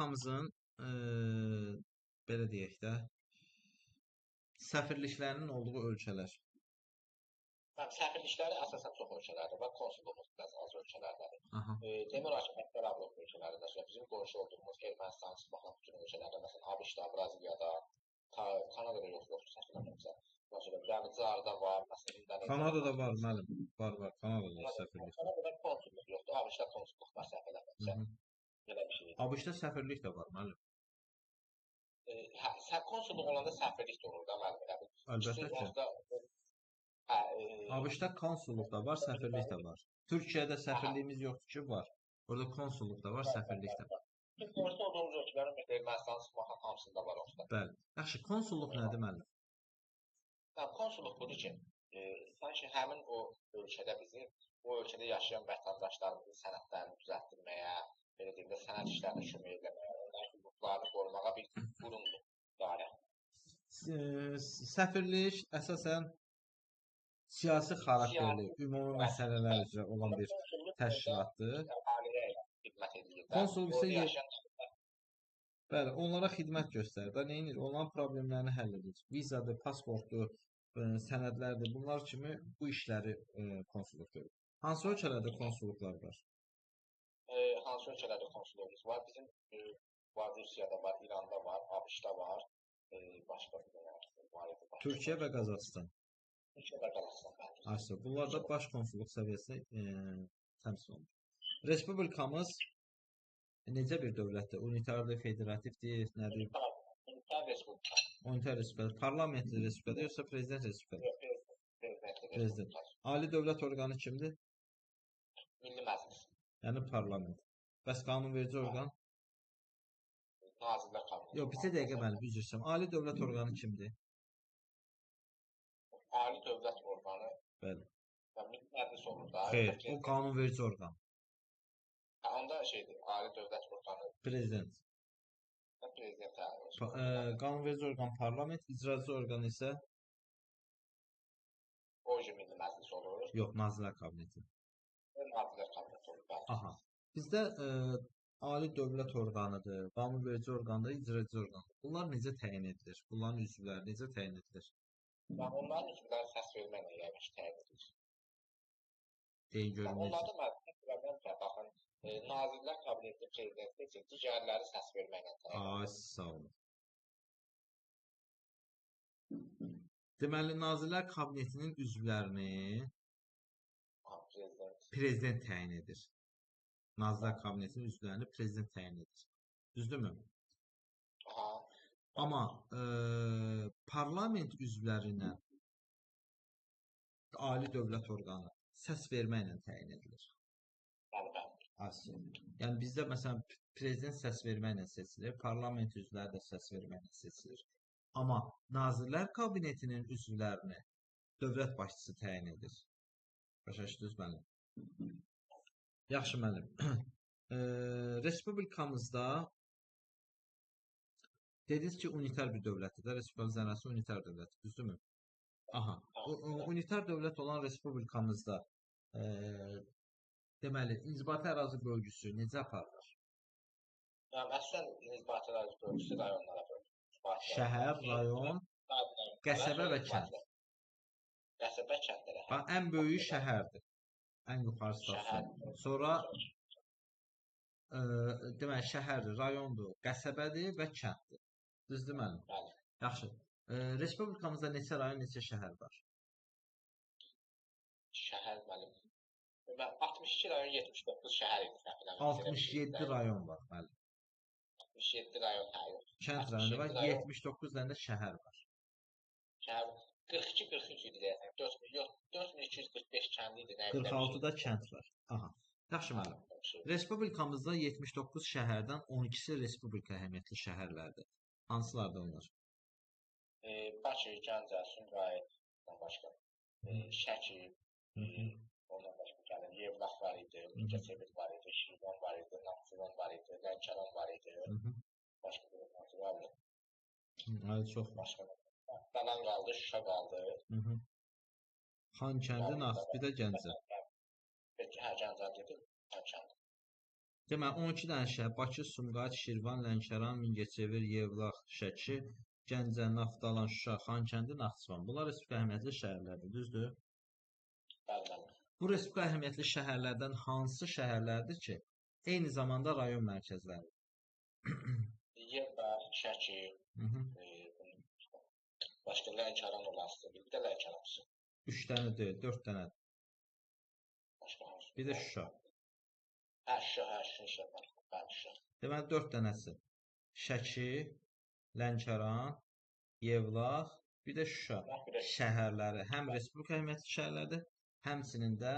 Respublikamızın belə deyək də, səfirliklərinin olduğu ölkələr. Səfirlikləri əsasən çox ölkələrdə və konsulluğumuz biraz az ölkələrdədir. Aha. Demək olar ki, Bərabər Avropa ölkələrində, bizim qonşu olduğumuz Ermənistan, baxan bütün ölkələrdə, məsələn, ABŞ-da, Braziliyada, Kanadada yoxdur səfirliklərimiz. Məsələn, Cənubi var, məsələn, İndoneziyada. Kanadada var, müəllim. Var, Kanadada səfirlik. Kanadada konsulluq yoxdur, ABC-də konsulluq məsələlərdə. Belə bir şey. ABŞ-da səfirlik də var, müəllim. Konsulluq olanda səfirlik də olur da, müəllim. Əlbəttə ki. ABŞ-da konsulluq da var, səfirlik də var. Türkiyədə səfirliyimiz yoxdur ki, var. Orada konsulluq da var, səfirlik də var. Qonşu olduğumuz ölkələrin Ermənistanın baxan hamısında var orada. Bəli. Yaxşı, konsulluq nədir, müəllim? Konsulluq budur ki, sanki həmin o ölkədə bizim, o ölkədə yaşayan vətəndaşlarımızın sənədlərini düzəltdirməyə, belə deyim də, sənəd işlərini kömək etməyə, onların hüquqlarını qorumağa bir qurumdur, idarə. Səfirlik əsasən siyasi xarakterli, ümumi məsələlər üzrə olan bir təşkilatdır. Konsulluq isə bəli, onlara xidmət göstərir. Nə edir? Onların problemlərini həll edir. Vizadır, pasportdur, sənədlərdir. Bunlar kimi bu işləri konsulluq görür. Hansı ölkələrdə konsulluqlar var? Hansı ölkələrdə konsulluğumuz var? Bizim var, Rusiyada var, İranda var, ABŞ-da var, başqa var. Türkiyə və Qazaxıstan. Türkiyə və Qazaxıstan. Aslında bunlar da baş konsulluq səviyyəsində təmsil olunur. Respublikamız necə bir dövlətdir? Unitardır, federativdir, nədir? Unitar respublika. Unitar respublika. Parlamentli respublika yoxsa prezident respublika? Prezident. Ali dövlət orqanı kimdir? Milli Məclis. Yəni parlament. Bəs qanunverici orqan? Nazirlər Kabineti. Yox, bir dəqiqə mənim üzr istəyirəm. Ali dövlət orqanı kimdir? Ali dövlət orqanı. Bəli. Milli Məclis olur da. Xeyr, o qanunverici orqan. Onda şeydir, ali dövlət orqanı. Prezident. Prezident. Qanunverici orqan parlament, icraçı orqan isə o Milli Məclis olur. Yox, Nazirlər Kabineti. Nazirlər Kabineti olur. Aha. Bizdə ali dövlət orqanıdır, qanunverici orqandır, icraçı orqandır. Bunlar necə təyin edilir? Bunların üzvləri necə təyin edilir? Onların üzvləri səs verməklə yəqin ki, təyin edilir. Deyin görün. Onlarda mən baxın, Nazirlər Kabineti prezidenti üçün digərləri səs verməklə təyin edilir. Ay, sağ olun. Deməli, Nazirlər Kabinetinin üzvlərini prezident təyin edir. Nazirlər Kabinetinin üzvlərini prezident təyin edir. Düzdürmü? Aha. Amma parlament üzvlərinə ali dövlət orqanı səs verməklə təyin edilir. Yəni bizdə məsələn prezident səs verməklə seçilir, parlament üzvləri də səs verməklə seçilir. Amma Nazirlər Kabinetinin üzvlərini dövlət başçısı təyin edir. Başa düşdünüz mənim? Yaxşı müəllim. Respublikamızda dediniz ki, unitar bir dövlətdir də, Respublikamız zənəsi unitar dövlətdir, düzdürmü? Aha. Unitar dövlət olan Respublikamızda deməli, inzibati ərazi bölgüsü necə aparılır? Əslən, inzibati ərazi bölgüsü rayonlara bölünür. Şəhər, rayon, qəsəbə və kənd. Qəsəbə, kəndlərə. Bax, ən böyüyü şəhərdir. Ən yuxarı stasyon. Sonra deməli, şəhərdir, rayondur, qəsəbədir və kənddir. Düzdür mənim? Bəli. Yaxşı. Respublikamızda neçə rayon, neçə şəhər var? Şəhər mənim. 62 rayon, 79 şəhər idi. 67 rayon var, bəli. 67 rayon, hə, yox. Kənd rayonu var, 79 dənə şəhər var. Şəhər 42-43 idi deyəsən. 4245 kənd idi. 46-da kənd var. Aha. Yaxşı müəllim. Respublikamızda 79 şəhərdən 12-si respublika əhəmiyyətli şəhərlərdir. Hansılardır onlar? Bakı, Gəncə, Sumqayıt, başqa. Şəki, ondan başqa gəlir. Yevlax var idi, Mingəçevir var idi, Şirvan var idi, Naxçıvan var idi, Lənkəran var idi. Başqa bir var idi. Ay çox. Başqa. Dalan qaldı, Şuşa qaldı. Xankəndi, Naxçıvan, bir də Gəncə. Hə, Gəncə dedim, Xankəndi. Deməli 12 dənə şəhər: Bakı, Sumqayıt, Şirvan, Lənkəran, Mingəçevir, Yevlax, Şəki, Gəncə, Naftalan, Şuşa, Xankəndi, Naxçıvan. Bunlar respublika əhəmiyyətli şəhərlərdir, düzdür? Bəli. Bu respublika əhəmiyyətli şəhərlərdən hansı şəhərlərdir ki, eyni zamanda rayon mərkəzləridir? Yevlax, Şəki, Hı -hı. başqa Lənkəran olasıdır. Bir də Lənkəran. 3 dənə deyil, 4 dənə. Başqa hansı? Bir də Şuşa. Şuşa. Bəli, Şuşa. Deməli 4 dənəsi. Şəki, Lənkəran, Yevlax, bir də Şuşa şəhərləri həm respublika əhəmiyyətli şəhərlərdir, həmçinin də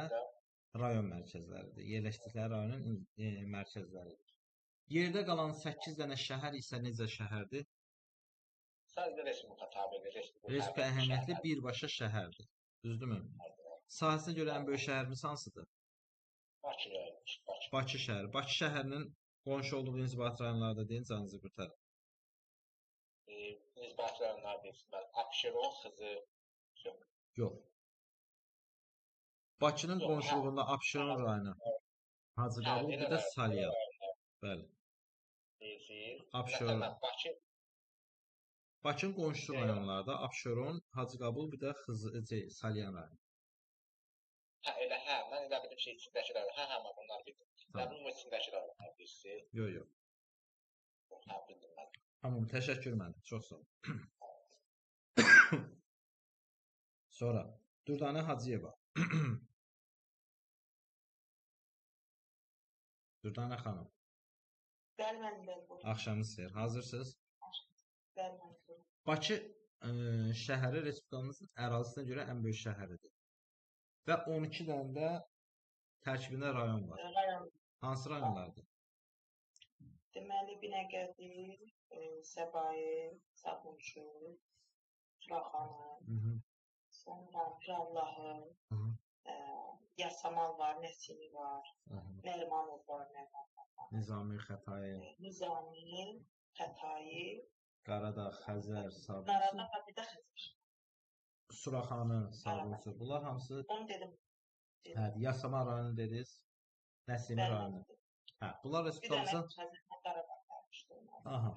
rayon mərkəzləridir. Yerləşdikləri rayonun mərkəzləridir. Yerdə qalan 8 dənə şəhər isə necə şəhərdir? Sadəcə respublika tabedir. Respublika əhəmiyyətli birbaşa şəhərdir. Düzdürmü? Sahəsinə görə ən böyük şəhərimiz hansıdır? Bakı. Bakı şəhəri. Bakı şəhərinin qonşu olduğu inzibati rayonlarda deyin, canınızı qurtarın. İnzibati rayonlar deyilsin. Abşeron, Xızı. Yox. Bakının qonşuluğunda Abşeron rayonu, Hacıqabul, bir də Salyan. Bəli. Abşeron. Bakının qonşu rayonlarda Abşeron, Hacıqabul, bir də Salyan rayonu. Elə mən elə bildim ki, içindəki rayon. Mən bunları bildim. Bunun içindəki rayonlar deyilsin. Yox. Bildim mən. Tamam, təşəkkür mənim. Çox sağ olun. Sonra Dürdanə Hacıyeva. Dürdanə xanım. Bəli, mənim. Axşamınız xeyir. Hazırsınız? Bəli, mənim. Bakı şəhəri respublikamızın ərazisinə görə ən böyük şəhəridir. Və 12 dənə də tərkibində rayon var. Rayon. Hansı rayonlardır? Deməli, Binəqədi, Səbayi, Sabunçu, Suraxanı, sonra Pirallahı, Yasamal var, Nəsimi var, Nərimanov var, Nizami, Xətai, Qaradağ, Xəzər, Sabunçu. Qaradağ, bir də Xəzər. Suraxanı, Sabunçu. Bunlar hamısı? Onu dedim. Hə, Yasamal rayonu dediniz, Nəsimi rayonu. Hə, bunlar respublikamızın... Aha.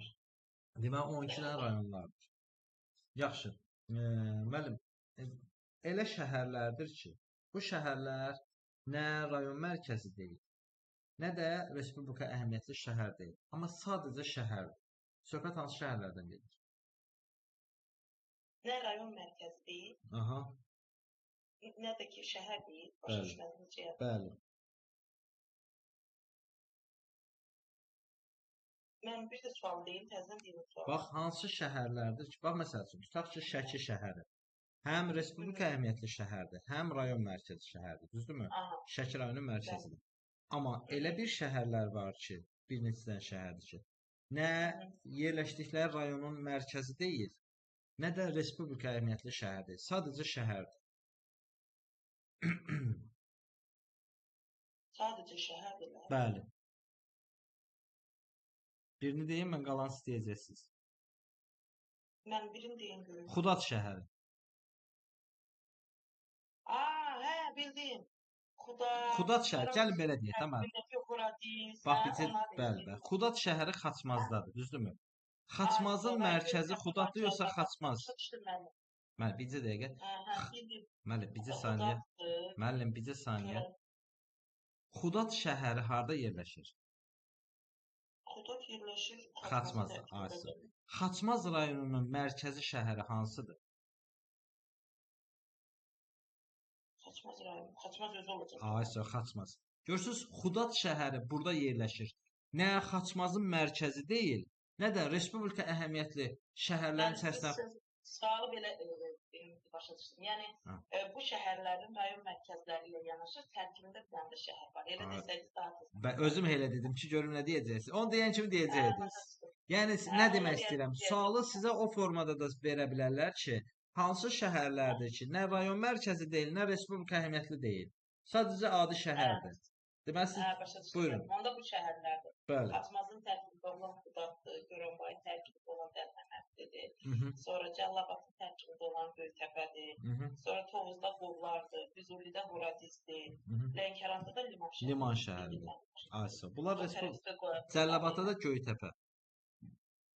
Deməli 12 dənə rayonlardır. Yaxşı. Müəllim, elə şəhərlərdir ki, bu şəhərlər nə rayon mərkəzi deyil, nə də respublika əhəmiyyətli şəhər deyil. Amma sadəcə şəhərdir. Söhbət hansı şəhərlərdən gedir? Nə rayon mərkəzi deyil, Aha. nə də ki şəhər deyil. Başa düşmədiniz necə? Bəli. Mən bir də sual deyim, təzədən deyim sual. Bax, hansı şəhərlərdir ki, bax məsəl üçün, tutaq ki, Şəki şəhəri həm respublika əhəmiyyətli şəhərdir, həm rayon mərkəzi şəhərdir, düzdürmü? Şəki rayonun mərkəzidir. Amma elə bir şəhərlər var ki, bir neçə dənə şəhərdir ki, nə yerləşdikləri rayonun mərkəzi deyil, nə də respublika əhəmiyyətli şəhərdir, sadəcə şəhərdir. Sadəcə şəhərdir. Bəli. Birini deyim, mən qalan istəyəcəksiniz. Mən birini deyim görüm. Xudad şəhəri. Hə, bildim. Xudad şəhəri, gəlin belə deyək, tamam. Bax, bəli. Xudad şəhəri Xaçmazdadır, düzdürmü? Xaçmazın mərkəzi Xudaddır, yoxsa Xaçmaz? Məli, bircə dəqiqə. Məli, bircə saniyə. Müəllim, bircə saniyə. Xudad şəhəri harda yerləşir? Xudad yerləşir Xaçmazda. Xaçmaz rayonunun mərkəzi şəhəri hansıdır? Xaçmaz rayonu. Xaçmaz özü olacaq. Aysa, Xaçmaz. Görürsünüz, Xudad şəhəri burada yerləşir. Nə Xaçmazın mərkəzi deyil, nə də respublika əhəmiyyətli şəhərlərin içərisinə... Sualı belə başa düşdüm. Yəni, bu şəhərlərin rayon mərkəzləri ilə yanaşı tərkibində bir dənə də şəhər var. Elə desəydiniz daha tez. Ben özüm elə dedim ki, görüm nə deyəcəksiniz. Onu deyən kimi deyəcəydiniz. Yəni, nə demək istəyirəm? Sualı sizə o formada da verə bilərlər ki, hansı şəhərlərdir ki, nə rayon mərkəzi deyil, nə respublika əhəmiyyətli deyil. Sadəcə adi şəhərdir. Deməli, siz buyurun. Onda bu şəhərlərdir. Bəli. Xaçmazın tərkibində olan Xudaddır, Görönbayın tərkibində olan Dərbənddir. Sonra Cəllabadın tərkibində olan Böyüktepe'dir. Mhm, Sonra Tovuzda Qovlardır. Füzulidə Horadisdir. mhm. Lənkəranda da Liman şəhəri. Liman şəhəridir. Aysa. Bunlar O tərəfdə Cəlilabadda da Göytəpə.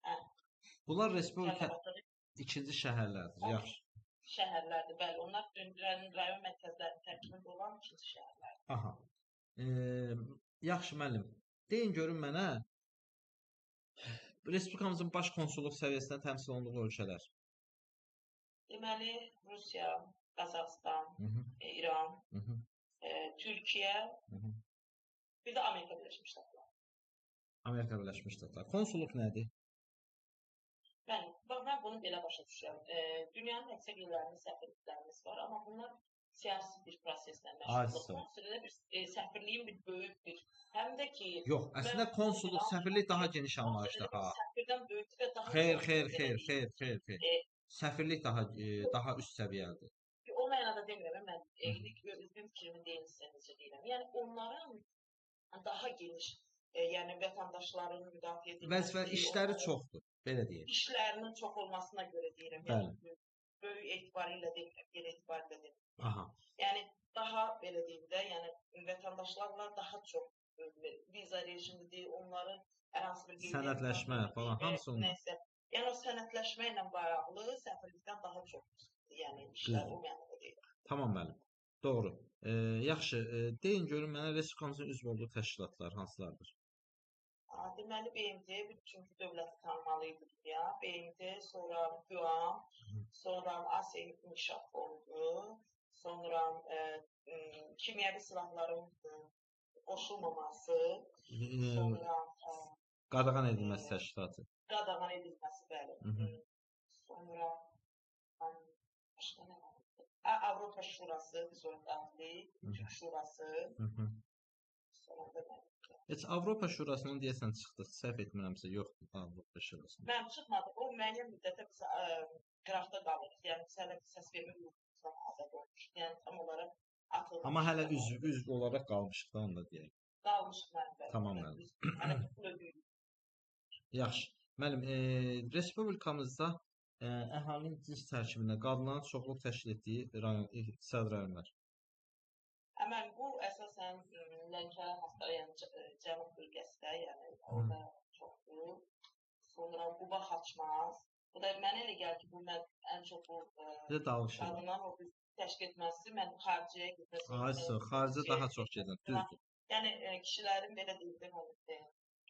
Hə, Bunlar respublika Cəlilabadda da ikinci şəhərlərdir. Yaxşı. şəhərlərdir. Bəli, onlar rayon mərkəzlərinin tərkibində olan ikinci şəhərlərdir. Aha. Yaxşı müəllim. Deyin görün mənə respublikamızın baş konsulluq səviyyəsində təmsil olunduğu ölkələr. Deməli, Rusiya, Qazaxıstan, Mhm, İran, mhm, Türkiyə, mhm. bir də Amerika Birləşmiş Ştatları. Amerika Birləşmiş Ştatları. Konsulluq nədir? Mən bunu belə başa düşürəm. Dünyanın əksər yerlərində səfirliklərimiz var, amma bunlar siyasi bir proseslə məşğuldur. Konsulluqda bir səfirliyin bir böyük bir, həm də ki... Yox, əslində konsulluq, səfirlik daha geniş anlayışdır. Səfirdən böyükdür və daha... Xeyr. Səfirlik daha üst səviyyəlidir. O mənada demirəm, mən özüm fikrimi necə deyirəm. Yəni, onların daha geniş, yəni vətəndaşların müdafiə edilməsi... Vəzifə işləri çoxdur, belə deyək. İşlərinin çox olmasına görə deyirəm. Yəni, böyük etibarıyla demirəm, yer etibarıyla demirəm. Aha. Yəni, daha belə deyim də, yəni vətəndaşlarla daha çox viza rejimidir, onların hər hansı bir sənədləşmə falan, hamısı onlar. Yəni, o sənədləşmə ilə bağlı səfirlikdən daha çox, yəni işlər o mənada deyil. Tamam müəllim. Doğru. Yaxşı, deyin görün mənə respublikamızın üzv olduğu təşkilatlar hansılardır? Deməli, BMT, çünki dövləti tanımalıydı dünya. BMT, sonra QAM, sonra Asiya İnkişaf Fondu, sonra kimyəvi silahların qoşulmaması, sonra qadağan edilməsi təşkilatı. Qadağan edilməsi, bəli. Sonra başqa nə var? Avropa Şurası, Dövlətlik Şurası. Sonra da Heç Avropa Şurasının deyəsən çıxdı, səhv etmirəmsə, yoxdur Avropa Şurası. Mən çıxmadı. O müəyyən müddətə biz qıraqda qalırıq. Yəni biz hələ səs vermə hüququmuzdan azad olmuşuq. Yəni tam olaraq atılmışıq. Amma hələ üzv olaraq qalmışıq da, onu da deyək. Qalmışıq mənim. Tamam müəllim. Hələ bütün ödəyik. Yaxşı. Müəllim, respublikamızda əhalinin cins tərkibində qadınların çoxluq təşkil etdiyi iqtisadi rayonlar. Həmən bu əsasən Lənkəran Astara, yəni cənub bölgəsində, yəni orada çoxdur. Sonra Quba Xaçmaz. Bu da mənə elə gəlir ki, bu mən ən çox bu qadınların o təşkil etməsi, mən xaricəyə getməsi. Aysa, xaricə daha çox gedir, düzdür. Yəni kişilərin belə deyildim,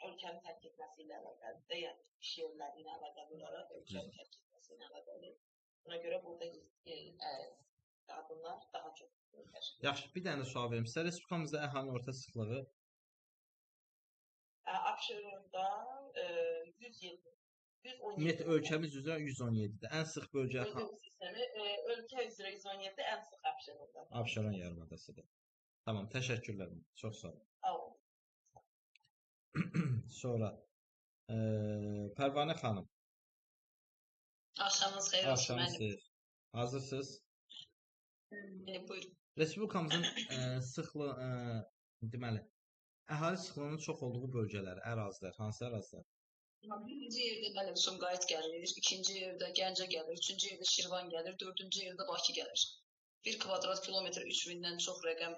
ölkəni tərk etməsi ilə əlaqəlidir, yəni iş yerləri ilə əlaqəli olaraq ölkəni tərk etməsi ilə əlaqəlidir. Buna görə burada qadınlar daha çox. Yaxşı, bir dənə sual verim sizə. Respublikamızda əhalinin orta sıxlığı? Abşeronda 107. Ümumiyyətlə ölkəmiz üzrə 117-dir. Ən sıx bölgə ölkə üzrə 117, ən sıx Abşeronda. Abşeron yarımadasıdır. Tamam, təşəkkürlər. Çox sağ olun. Sağ olun. Sonra Pərvanə xanım. Axşamınız xeyir olsun. Axşamınız xeyir. Hazırsınız? Buyurun. Respublikamızın sıxlığı, deməli, əhali sıxlığının çox olduğu bölgələr, ərazilər, hansı ərazilər? Birinci yerdə mənim Sumqayıt gəlir, ikinci yerdə Gəncə gəlir, üçüncü yerdə Şirvan gəlir, dördüncü yerdə Bakı gəlir. 1 kvadrat kilometr 3000-dən çox rəqəm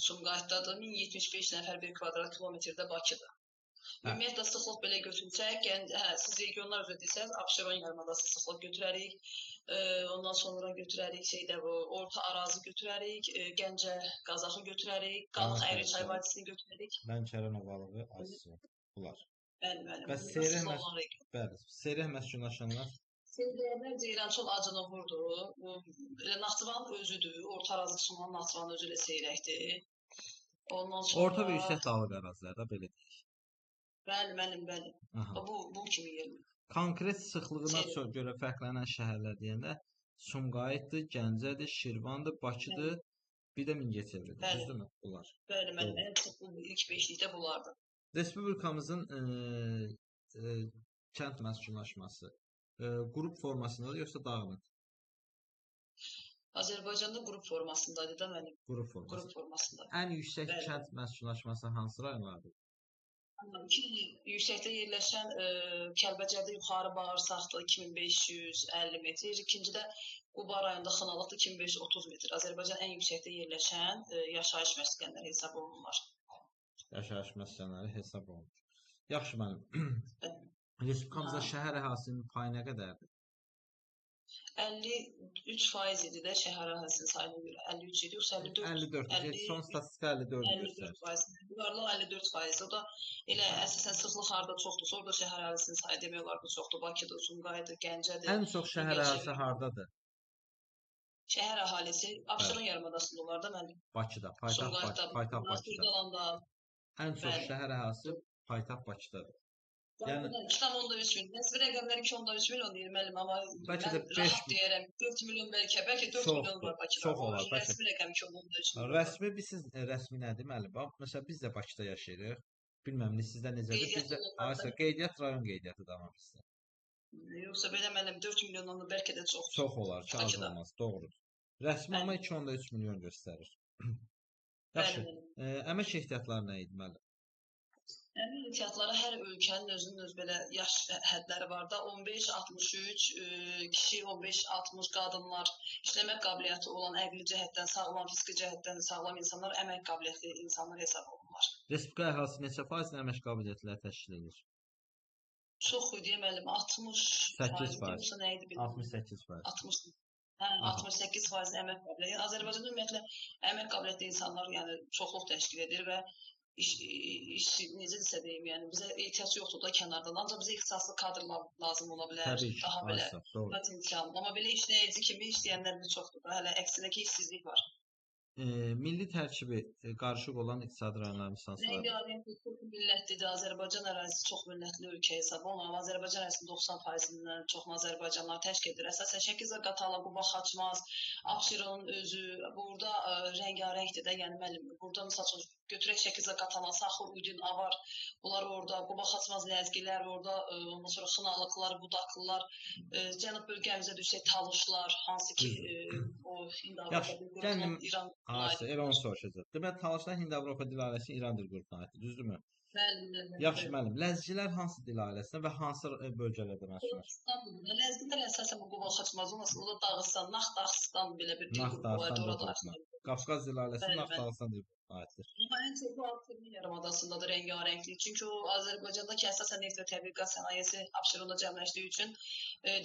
Sumqayıtdadır, 1075 nəfər 1 kvadrat kilometrdə Bakıdır. Ümumiyyətlə sıxlıq belə götürsək, siz regionlar üzrə desəz, Abşeron yarımadası sıxlıq götürərik, ondan sonra götürərik orta arazi götürərik, Gəncə, Qazaxı götürərik, Qalıq Əyriçay vadisini götürərik. Lənkəran ovalığı, Asiya, bunlar. Bəli. Bəs seyrək məskunlaşanlar? Seyrəklər Ceyrançol Acınoğurdur, Naxçıvanın özüdür, orta arazi sunan Naxçıvanın özü ilə seyrəkdir. Ondan sonra... Orta və yüksək dağlıq ərazilər də belə deyək. Bəli. Bu kimi yerdir. Konkret sıxlığına görə fərqlənən şəhərlər deyəndə Sumqayıtdır, Gəncədir, Şirvandır, Bakıdır, bir də Mingəçevirdir. Düzdürmü bunlar? Bəli, ən çox ilk beşlikdə bunlardır. Respublikamızın kənd məskunlaşması qrup formasındadır, yoxsa dağınıq? Azərbaycanda qrup formasındadır da mənim. Qrup formasında. Qrup formasında. Ən yüksək kənd məskunlaşması hansı rayonlardır? İki yüksəkdə yerləşən Kəlbəcərdə yuxarı bağırsaqda 2550 metr, ikincidə Quba rayonunda Xınalıqda 2530 metr. Azərbaycan ən yüksəkdə yerləşən yaşayış məskənləri hesab olunurlar. Yaşayış məskənləri hesab olunur. Yaxşı müəllim. Respublikamızda şəhər əhalisinin payı nə qədərdir? 53% idi də şəhər əhalisi sayına görə. 53 idi, yoxsa 54? Son statistika 54 göstərir. 54%. Yuvarlaq 54%. O da elə əsasən sıxlıq harda çoxdur, orada şəhər əhalisinin sayı demək olar ki, çoxdur. Bakıda, Sumqayıtda, Gəncədə. Ən çox şəhər əhalisi hardadır? Şəhər əhalisi Abşeron yarımadasında olar da mənim. Bakıda, paytaxt Bakıda. Ən çox şəhər əhalisi paytaxt Bakıdadır. Yəni 2.3 milyon. Nəsbi rəqəmlər 2.3 milyon deyir müəllim, amma bəlkə də 5 deyirəm 4 milyon bəlkə 4 milyon var Bakıda. Çox olar. Nəsbi rəqəm 2.3 milyon. Rəsmi siz rəsmi nədir müəllim? Məsələn biz də Bakıda yaşayırıq. Bilməm sizdə necədir? Bizdə qeydiyyat rayon qeydiyyatı da var bizdə. Yoxsa belə müəllim 4 milyondan da bəlkə də çox. Çox olar, az olmaz, doğrudur. Rəsmi amma 2.3 milyon göstərir. Yaxşı. Əmək ehtiyatları nə idi müəllim? Əmək ehtiyatları hər ölkənin özünün öz belə yaş hədləri var da 15-63 kişi, 15-60 qadınlar, işləmə qabiliyyəti olan əqli cəhətdən sağlam, fiziki cəhətdən sağlam insanlar əmək qabiliyyətli insanlar hesab olunurlar. Respublika əhalisi neçə faizli əmək qabiliyyətləri təşkil edir? Çox idi müəllim, 68%. 68%. 68% əmək qabiliyyəti. Azərbaycanda ümumiyyətlə əmək qabiliyyətli insanlar yəni çoxluq təşkil edir və iş necəsə deyim, yəni bizə ehtiyac yoxdur da kənardan. Ancaq bizə ixtisaslı kadrlar lazım ola bilər. Daha belə potensial. Amma belə işləyici kimi işləyənlər də çoxdur da. Hələ əksindəki işsizlik var. Milli tərkibi qarışıq olan iqtisadi rayonların misalları. Rəngarəng çox millətlidir. Azərbaycan ərazisi çox millətli ölkə hesab olunur. Azərbaycan ərazisinin 90%-dən çoxunu azərbaycanlılar təşkil edir. Əsasən Şəki-Zaqatala, Quba, Xaçmaz, Abşeronun özü burada rəngarəngdir də. Yəni müəllim, burada məsəl üçün götürək Şəki-Zaqatala, Saxur, Udin, Avar, bunlar orada, Quba, Xaçmaz, Ləzgilər orada, ondan sonra Xınalıqlar, Budaqlılar, cənub bölgəmizə düşsək Talışlar, hansı ki o Hind-Avropa İran elə onu soruşacaq. Demək, Talışlar Hind-Avropa dil ailəsi İran dil qrupuna aiddir, düzdürmü? Bəli. Yaxşı müəllim, Ləzgilər hansı dil ailəsinə və hansı bölgələrdə məskunlaşır? Ləzgilər əsasən Quba, Xaçmaz, o da Dağıstan, Naxdağıstan belə bir dil qrupu var, orada. Qafqaz dil ailəsi Naxdağıstan dil qrupuna aiddir. Amma ən çox bu Abşeron yarımadasındadır rəngarənglik. Çünki o Azərbaycandakı əsasən neft və təbii qaz sənayesi Abşeronda cəmləşdiyi üçün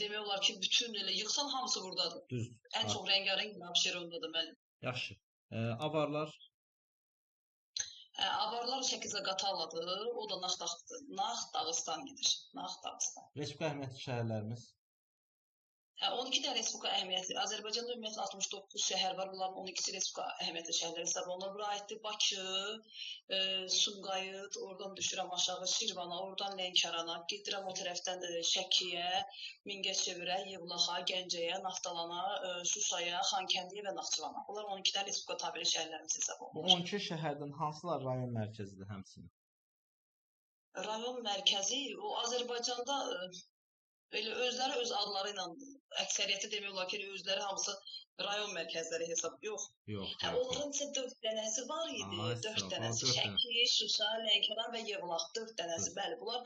demək olar ki, bütün elə yığsan hamısı burdadır. Düzdür. Ən çox rəngarəng Abşerondadır müəllim. Yaxşı. Avarlar? Avarlar Şəki-Zaqataladır. O da Naxdağıstan gedir. Naxdağıstan. Respublika əhəmiyyətli şəhərlərimiz? 12 də Respublika əhəmiyyətli. Azərbaycanda ümumiyyətlə 69 şəhər var. Bunların 12-si Respublika əhəmiyyətli şəhərlər hesab olunur. Bura aiddir Bakı, Sumqayıt, oradan düşürəm aşağı Şirvana, oradan Lənkərana, gedirəm o tərəfdən Şəkiyə, Mingəçevirə, Yevlaxa, Gəncəyə, Naftalana, Şuşaya, Xankəndiyə və Naxçıvana. Bunlar 12 də Respublika tabeli şəhərlərimiz hesab olunur. Bu 12 şəhərdən hansılar rayon mərkəzidir həmçinin? Rayon mərkəzi o Azərbaycanda elə özləri öz adları ilə əksəriyyəti demək olar ki, özləri hamısı rayon mərkəzləri hesab yox. Onların isə 4 dənəsi var idi. 4 dənəsi Şəki, Şuşa, Lənkəran və Yevlax 4 dənəsi. Bəli, bunlar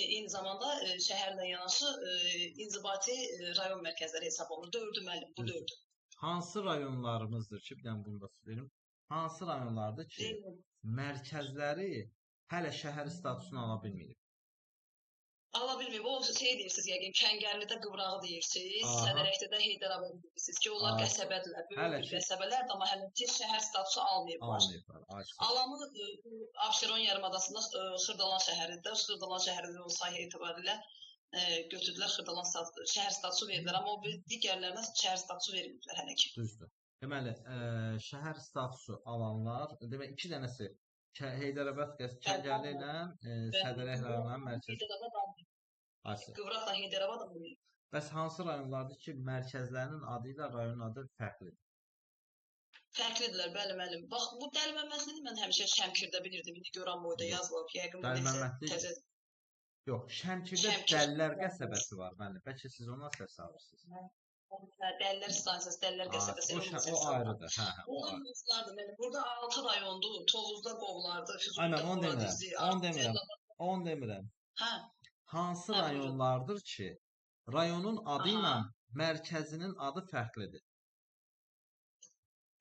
eyni zamanda şəhərlə yanaşı inzibati rayon mərkəzləri hesab olunur. 4-ü müəllim, bu 4-ü. Hansı rayonlarımızdır ki, bir dənə bunu da söyləyim. Hansı rayonlardır ki, mərkəzləri hələ şəhər statusunu ala bilməyib? Ala bilməyib. O şey deyirsiniz, yəqin Kəngərlidə Qıbrağı deyirsiniz, Sədərəkdə də Heydərabad deyirsiniz ki, onlar qəsəbədirlər, böyük qəsəbələrdir, amma hələ ki şəhər statusu almayıblar. Alanı Abşeron yarımadasında Xırdalan şəhərində, Xırdalan şəhərində o sayı etibarilə götürdülər, Xırdalan şəhər statusu verdilər, amma o digərlərinə şəhər statusu verməyiblər hələ ki. Düzdür. Deməli, şəhər statusu alanlar, demək 2 dənəsi Heydərabad Kəngərli ilə Sədərək rayonlarının mərkəzi. Qıvraqla Heydərabad mı? Bəs hansı rayonlardır ki, mərkəzlərinin adı ilə rayon adı fərqlidir? Fərqlidirlər, bəli müəllim. Bax, bu Dəli Məmmədlini mən həmişə Şəmkirdə bilirdim. İndi görən boyda yazılıb. Yəqin Dəli Məmmədli? Yox, Şəmkirdə Dəllər qəsəbəsi var müəllim. Bəlkə siz ona səs alırsınız. Dəllər stansiyası, Dəllər qəsəbəsi. O ayrıdır. Burada 6 rayondur. Tovuzda Qovlardır, Füzulidə Qovlardır. Onu demirəm. 10 demirəm. Hə, Hansı hə, buyurun. rayonlardır ki, rayonun adı ilə Aha. mərkəzinin adı fərqlidir?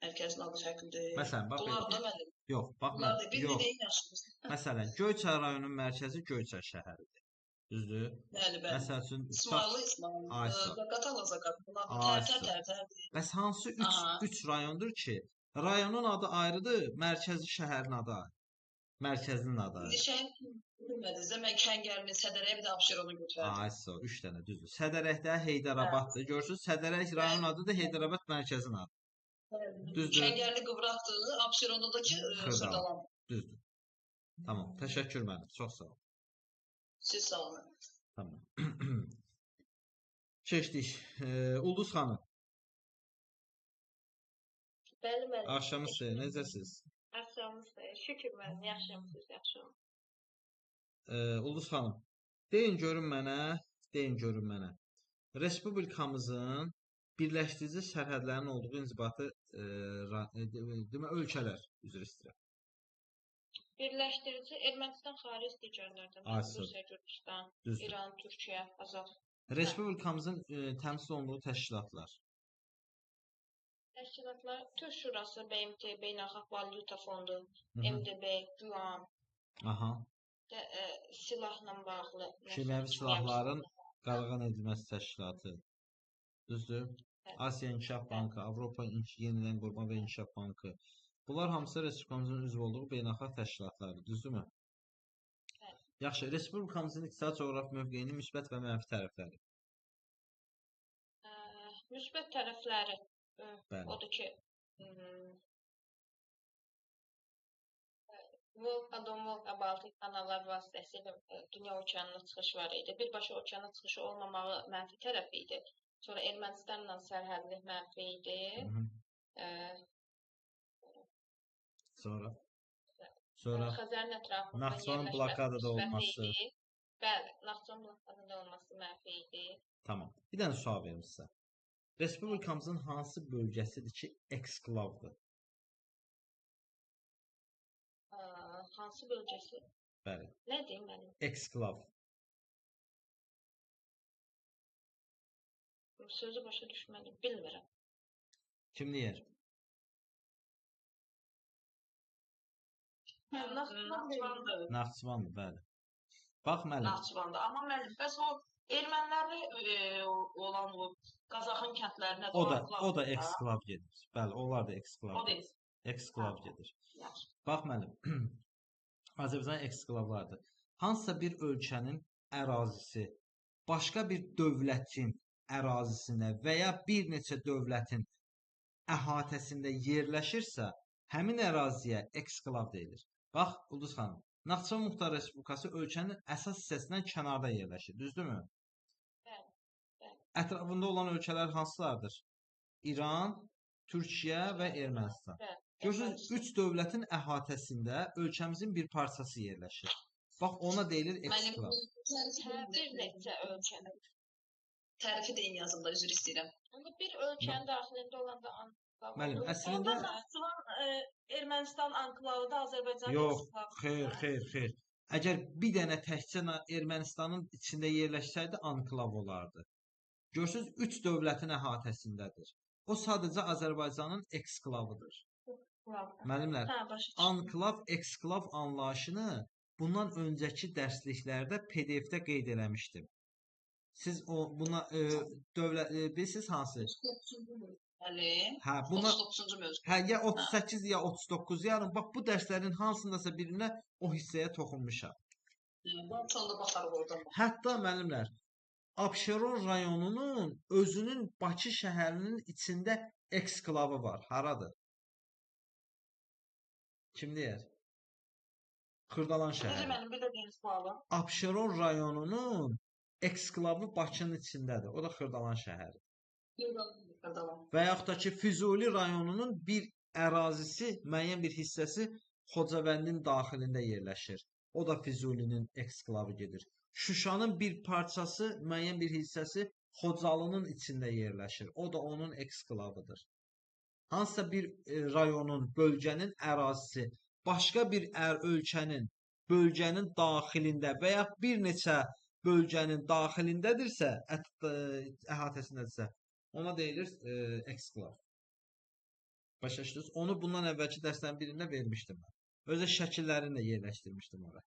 Mərkəzin adı fərqlidir. Məsələn, bax Bunlar belə. da mənim. Yox, bax Bunlar da bir yox. deyin yaşımız. Məsələn, Göyçay rayonunun mərkəzi Göyçay şəhəridir. Düzdür? Bəli, bəli. Məsəl üçün İsmayıl, Aysa. Qatala Zakat. Bunlar Aysa. tərtərdir. Bəs hansı Aha. 3 rayondur ki, rayonun adı ayrıdır, mərkəzi şəhərin adı ayrı. Mərkəzinin adı İndi ayrı. şəhər bilmədiniz də, mən Kəngərli, Sədərəyə bir də Abşeronu götürərdim. Aysa, 3 dənə düzdür. Sədərəkdə Heydərabaddır. Görürsüz, Sədərək rayonun adıdır, Heydərabad mərkəzin adı. Düzdür. Kəngərli Qıvraqdır, Abşeronudakı Xırdalan. Xırdalan. Düzdür. Tamam, təşəkkür mənim. Çox sağ ol. Siz sağ olun. Tamam. Keçdik. Ulduz xanım, Bəli, bəli. axşamınız xeyir. Necəsiz? Axşamınız xeyir. Şükür mənim, yaxşıyam, yaxşıyam. Ulduz xanım, deyin görün mənə. Respublikamızın birləşdirici sərhədlərinin olduğu inzibati demək ölkələr üzr istəyirəm. Birləşdirici Ermənistan xarici ticarətlərdən, Aysa. Rusiya, Gürcüstan, Düzdür. İran, Türkiyə, Azərbaycan. Respublikamızın təmsil olunduğu təşkilatlar. Təşkilatlar Türk Şurası, BMT, Beynəlxalq Valyuta Fondu, Hı -hı. MDB, Yuan, Aha. silahla bağlı. Kimyəvi silahların qadağan edilməsi təşkilatı. Düzdür? Evet. Asiya İnkişaf Bankı, Avropa Yenidən Qurma və İnkişaf Bankı. Bunlar hamısı Respublikamızın üzv olduğu beynəlxalq təşkilatlardır. Düzdürmü? Evet. Yaxşı, Respublikamızın iqtisadi coğrafi mövqeyinin müsbət və mənfi tərəfləri. Müsbət tərəfləri Bəli. odur ki, Volqa, Don Volqa, Baltik kanallar vasitəsilə dünya okeanına çıxış var idi. Birbaşa okeana çıxışı olmamağı mənfi tərəfi idi. Sonra Ermənistanla sərhədli mənfi idi. Sonra Xəzərin ətrafında Naxçıvan blokadada olması. Bəli, Naxçıvan blokadada olması mənfi idi. Tamam. Bir dənə sual verim sizə. Respublikamızın hansı bölgəsidir ki, eksklavdır? Hansı bölgəsi? Bəli. Nə deyim mənim? Eksklav. Sözü başa düşmədim, bilmirəm. Kim deyər? Naxçıvandır. Naxçıvandır, bəli. Bax müəllim. Naxçıvandır. Amma müəllim, bəs o ermənilərlə olan o Qazaxın kəndlərinə O da eksklav gedir. Bəli, onlar da eksklav. O da eksklav gedir. Yaxşı. Bax müəllim. Azərbaycan eksklavlardır. Hansısa bir ölkənin ərazisi başqa bir dövlətin ərazisinə və ya bir neçə dövlətin əhatəsində yerləşirsə, həmin əraziyə eksklav deyilir. Bax, Ulduz xanım, Naxçıvan Muxtar Respublikası ölkənin əsas hissəsindən kənarda yerləşir, düzdürmü? Bəli. Ətrafında olan ölkələr hansılardır? İran, Türkiyə və Ermənistan. Görürsünüz, 3 dövlətin əhatəsində ölkəmizin bir parçası yerləşir. Bax, ona deyilir eksklav. Bir neçə ölkənin. Tərifi deyin yazımda, üzr istəyirəm. Amma bir ölkənin daxilində olanda anklav olur. Müəllim, əslində Naxçıvan Ermənistan anklavıdır, Azərbaycan yox, eksklavıdır. xeyr. Əgər bir dənə təkcə Ermənistanın içində yerləşsəydi anklav olardı. Görürsünüz, 3 dövlətin əhatəsindədir. O sadəcə Azərbaycanın eksklavıdır. Müəllimlər, anklav, eksklav anlayışını bundan öncəki dərsliklərdə PDF-də qeyd eləmişdim. Siz buna bilirsiniz hansı? Bəli. Hə, buna 39-cu mövzu. hə ya 38 ya 39 yarın bax bu dərslərin hansındasa birinə o hissəyə toxunmuşam. Sonda baxarıq oradan. Hətta müəllimlər, Abşeron rayonunun özünün Bakı şəhərinin içində eksklavı var. Haradır? Kim deyər? Xırdalan şəhəri. Mənim bir də deyin sualı. Abşeron rayonunun eksklavı Bakının içindədir. O da Xırdalan şəhəri. Və yaxud da ki, Füzuli rayonunun bir ərazisi, müəyyən bir hissəsi Xocavəndin daxilində yerləşir. O da Füzulinin eksklavı gedir. Şuşanın bir parçası, müəyyən bir hissəsi Xocalının içində yerləşir. O da onun eksklavıdır. Hansısa bir rayonun, bölgənin ərazisi başqa bir ölkənin bölgənin daxilində və ya bir neçə bölgənin daxilindədirsə, əhatəsindədirsə, ona deyilir eksklav. Başa düşdünüz? Onu bundan əvvəlki dərslərin birində vermişdim mən. Özə şəkillərini də yerləşdirmişdim ora.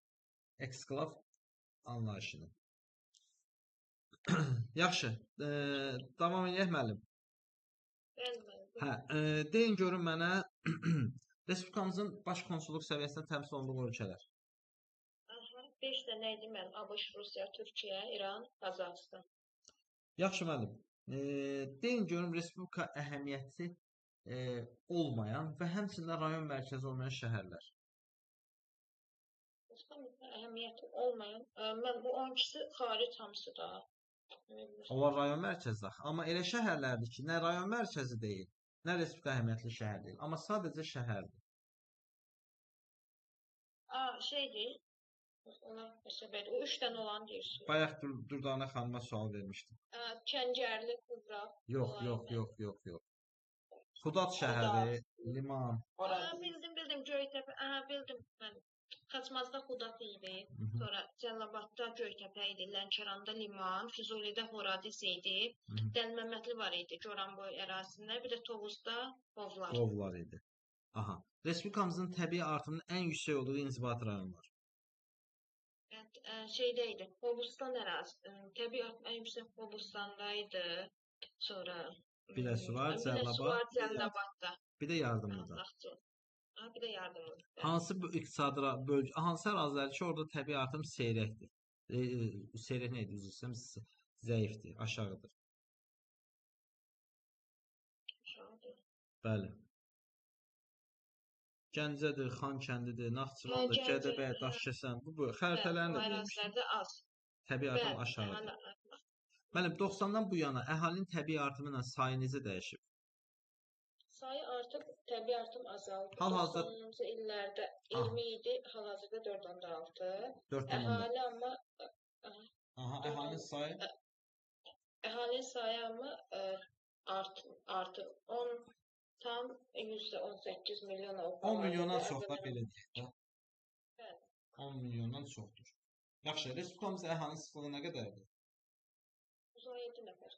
Eksklav anlayışını. Yaxşı, davam edək müəllim. Hə, deyin görün mənə Respublikamızın baş konsulluq səviyyəsində təmsil olunduğu ölkələr. 5 dənə idi mən. ABŞ, Rusiya, Türkiyə, İran, Qazaxıstan. Yaxşı müəllim. Deyin görün Respublika əhəmiyyəti olmayan və həmçinin rayon mərkəzi olmayan şəhərlər. Əhəmiyyəti olmayan. Mən bu 12-si xaric hamısı da. Onlar rayon mərkəzi axı. Amma elə şəhərlərdir ki, nə rayon mərkəzi deyil, nə Respublika əhəmiyyətli şəhər deyil. Amma sadəcə şəhərdir. Şeydir. Ona məsələ o 3 dənə olan deyirsiniz. Bayaq Dürdanə xanıma sual vermişdim. Kəngərli, Qubra. Yox. Xudat şəhəri, liman. Bildim Göytəpə. Bildim mən. Xaçmazda Xudat idi. Sonra Cəlilabadda Göytəpə idi. Lənkəranda liman, Füzulidə Horadiz idi. Dəlməmətli var idi Goranboy ərazisində. Bir də Tovuzda Qovlar. Qovlar idi. Aha. Respublikamızın təbii artımının ən yüksək olduğu inzibati rayonlar. Şeydə idi. Qobustan ərazisi. Təbii artım ən yüksək Qobustanda idi. Sonra Biləsuvar, Cəlilabadda. Bir də Yardımlıda. Bir də Yardımlıda. Hansı iqtisadi bölgə, hansı ərazilər ki, orada təbii artım seyrəkdir. Seyrək nə idi? Üzr istəyirəm, zəifdir, aşağıdır. Aşağıdır. Bəli. Gəncədir, Xankəndidir, Naxçıvandır, Gədəbəy, Daşkəsən, bu xəritələrini də vermişəm. Az. Təbii artım aşağıdır. Müəllim, 90-dan bu yana əhalinin təbii artımı ilə sayı necə dəyişib? Sayı artıb, təbii artım azaldı. Hal-hazırda 90-cı illərdə 20 idi, hal-hazırda 4.6. 4.6. Əhali amma əhalinin sayı? Əhalinin sayı amma artıb. 18 milyona 10 milyondan çox da belə deyək də. 10 milyondan çoxdur. Yaxşı, Respublikamızda əhalinin sıxlığı nə qədərdir? 117 nəfər.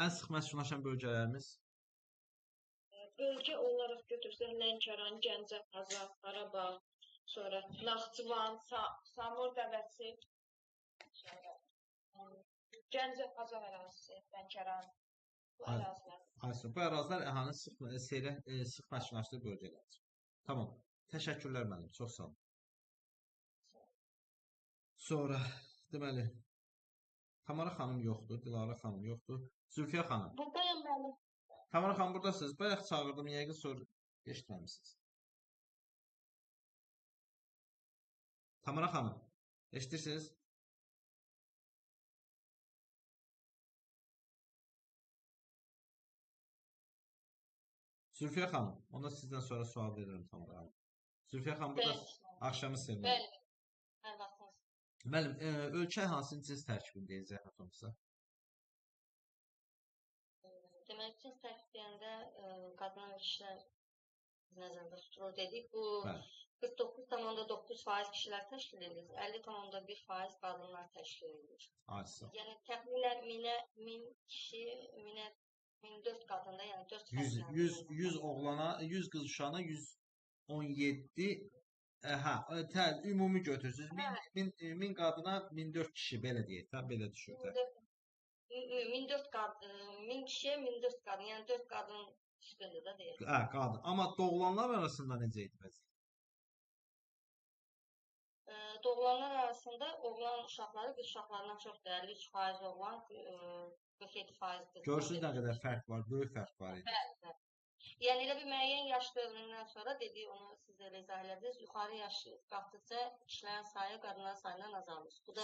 Ən sıx məskunlaşan bölgələrimiz? Bölgə olaraq götürsək Lənkəran, Gəncə, Qazax, Qarabağ, sonra Naxçıvan, Samur Dəvəsi, Gəncə, Qazax ərazisi, Lənkəran, bu ərazilər. Bu ərazilər əhalinin sıx məskunlaşdığı bölgələrdir. Tamam. Təşəkkürlər mənim. Çox sağ olun. Sonra, deməli, Tamara xanım yoxdur, Dilara xanım yoxdur. Zülfiyə xanım. Buradayım mənim. Tamara xanım buradasınız. Bayaq çağırdım, yəqin sonra eşitməmisiniz. Tamara xanım, eşidirsiniz? Zülfiyə xanım, onda sizdən sonra sual verirəm Tamara xanım. Zülfiyə xanım buradasınız. Axşamı sevmir. Bəli. Hər vaxtınız. Müəllim, ölkə hansının cins tərkibindəyiz zəhmət olmasa? Deməli, cins tərkibində qadın və kişilər nəzərdə tutulur dedik. Bu 49,9% kişilər təşkil edir, 50,1% qadınlar təşkil edir. Yəni təxminən 1000 kişi, 1004 qadında, yəni 4 fərqlə. 100 oğlana, 100 qız uşağına 117 ümumi götürsünüz. 1000 qadına 1004 kişi belə deyək, belə düşür də. 1000 kişiyə 1004 qadın, yəni 4 qadın üstündə də deyək. Qadın. Amma doğulanlar arasında necə idi vəziyyət? Doğulanlar arasında oğlan uşaqları qız uşaqlarından çoxdur. 53% oğlan, 47% qız. Görürsünüz nə qədər fərq var, böyük fərq var idi. Bəli. Yəni elə bir müəyyən yaş dövründən sonra dedik, onu siz də izah elədiniz, yuxarı yaş qalxdıqca kişilərin sayı qadınların sayından azalır. Bu da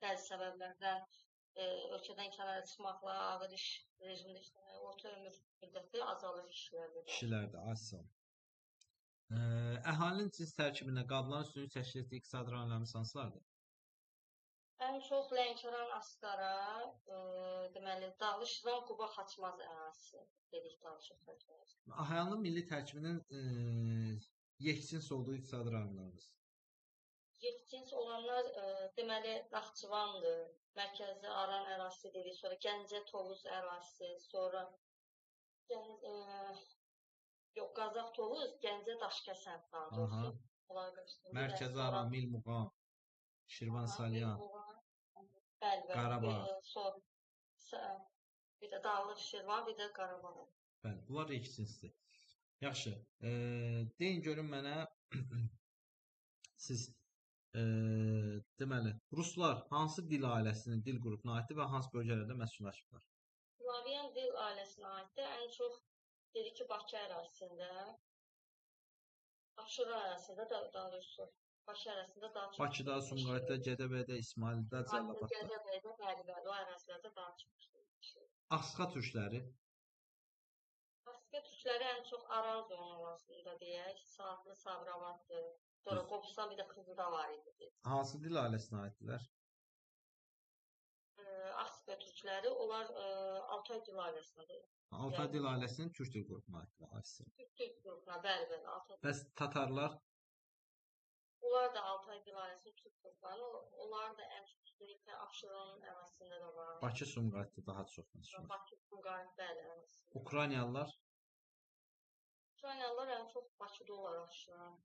bəzi səbəblərdən ölkədən kənara çıxmaqla, ağır iş rejimində işləmək, orta ömür müddəti azalır kişilərdə. Kişilərdə azalır. Əhalinin cins tərkibində qadınların üstünlük təşkil etdiyi iqtisadi rayonlarımız hansılardır? Ən çox Lənkəran, Astara, deməli Dağlış, Şirvan, Quba, Xaçmaz ərazisi dedik daha çox tərkibində. Əhalinin milli tərkibinin yekcins olduğu iqtisadi rayonlarımız. Yekcins olanlar deməli Naxçıvandır, Mərkəzi Aran ərazisi dedik, sonra Gəncə Tovuz ərazisi, sonra yox, Qazax Tovuz, Gəncə Daşkəsən daha doğrusu. Onlar qarışdırılır. Mərkəzi Aran, Milmuqam, Şirvan Salyan, bəli, Qarabağ. Sonra bir də Dağlıq Şirvan, bir də Qarabağ. Bəli, bunlar yekcinsdir. Yaxşı. Deyin görün mənə siz deməli, ruslar hansı dil ailəsinin dil qrupuna aiddir və hansı bölgələrdə məskunlaşıblar? Slaviyan dil ailəsinə aiddir. Ən çox dedik ki, Bakı ərazisində, Abşeron ərazisində daha doğrusu Bakı ərazisində daha çox. Bakıda, Sumqayıtda, Gədəbəydə, İsmaildə, Cəlilabadda. Gədəbəydə, bəli, o ərazilərdə daha çox. Axsuqa türkləri. Axsuqa türkləri ən çox Aran zonalarında deyək, Saatlı, Sabirabaddır. Sonra Qobustan bir də Xızıda var idi. Hansı dil ailəsinə aiddirlər? Axsuqa türkləri, onlar Altay dil ailəsindədir. Altay dil ailəsinin türk dil qrupuna aiddirlər. Türk qrupuna, bəli, Altay. Bəs tatarlar? Onlar da Altay dil ailəsinin türk qrupları. Onlar da ən çox üstünlüklə Abşeron ərazisində də var. Bakı, Sumqayıtda daha çox məskunlaşır. Bakı, Sumqayıt, bəli, ərazisində. Ukraynalılar? Ukraynalılar ən çox Bakıda olaraq Abşeron.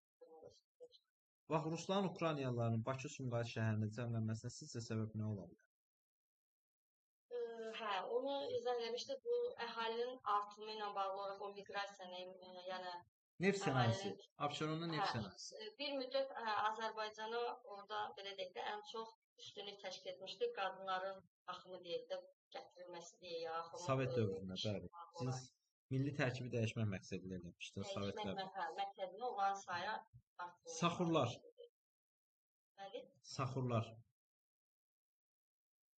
Bax, Rusların Ukraynalıların Bakı, Sumqayıt şəhərində cəmlənməsinə sizcə səbəb nə ola bilər? Hə, onu izah eləmişdik. Bu əhalinin artımı ilə bağlı olaraq o miqrasiyanın, yəni Neft sənayesi, Abşeronda neft sənayesi. Bir müddət Azərbaycana orada belə deyək də ən çox üstünlük təşkil etmişdi. Qadınların axımı deyək də gətirilməsi deyək ya. Sovet dövründə, bəli. Siz milli tərkibi dəyişmək məqsədilə eləmişdiniz Sovetlər. Məqsədinə olan sayı artırılır. Saxurlar. Bəli. Saxurlar.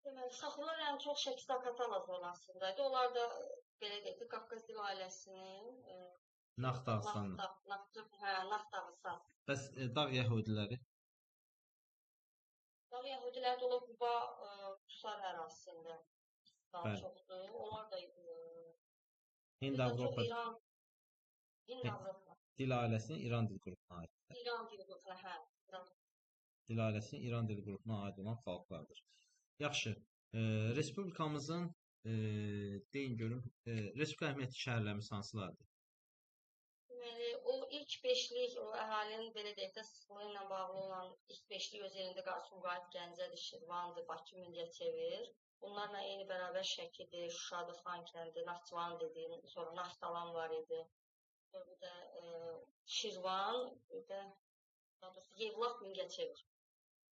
Deməli, Saxurlar ən çox Şəkidə-Qatala zonasındaydı. Onlar da belə deyək də Qafqaz dil ailəsinin Naxdağıstan. Naxdağıstan. Bəs dağ yəhudiləri? Dağ yəhudiləri də Quba, Qusar ərazisində daha çoxdur. Onlar da Hind-Avropa. Hind-Avropa. Dil ailəsinin İran dil qrupuna aiddir. İran dil qrupuna, hə. Dil ailəsinin İran dil qrupuna aid olan xalqlardır. Yaxşı. Respublikamızın deyin görüm, Respublika əhəmiyyətli şəhərlərimiz hansılardır? Deməli, o ilk beşlik, o əhalinin belə deyək də sıxlığı ilə bağlı olan ilk beşlik öz yerində Sumqayıt, Gəncədir, Şirvandır, Bakı, Mingəçevir. Bunlarla eyni bərabər Şəkidir, Şuşadır, Xankəndi, Naxçıvan dediyim, sonra Naftalan var idi. Bir də Şirvan, bir də Yevlax, Mingəçevir.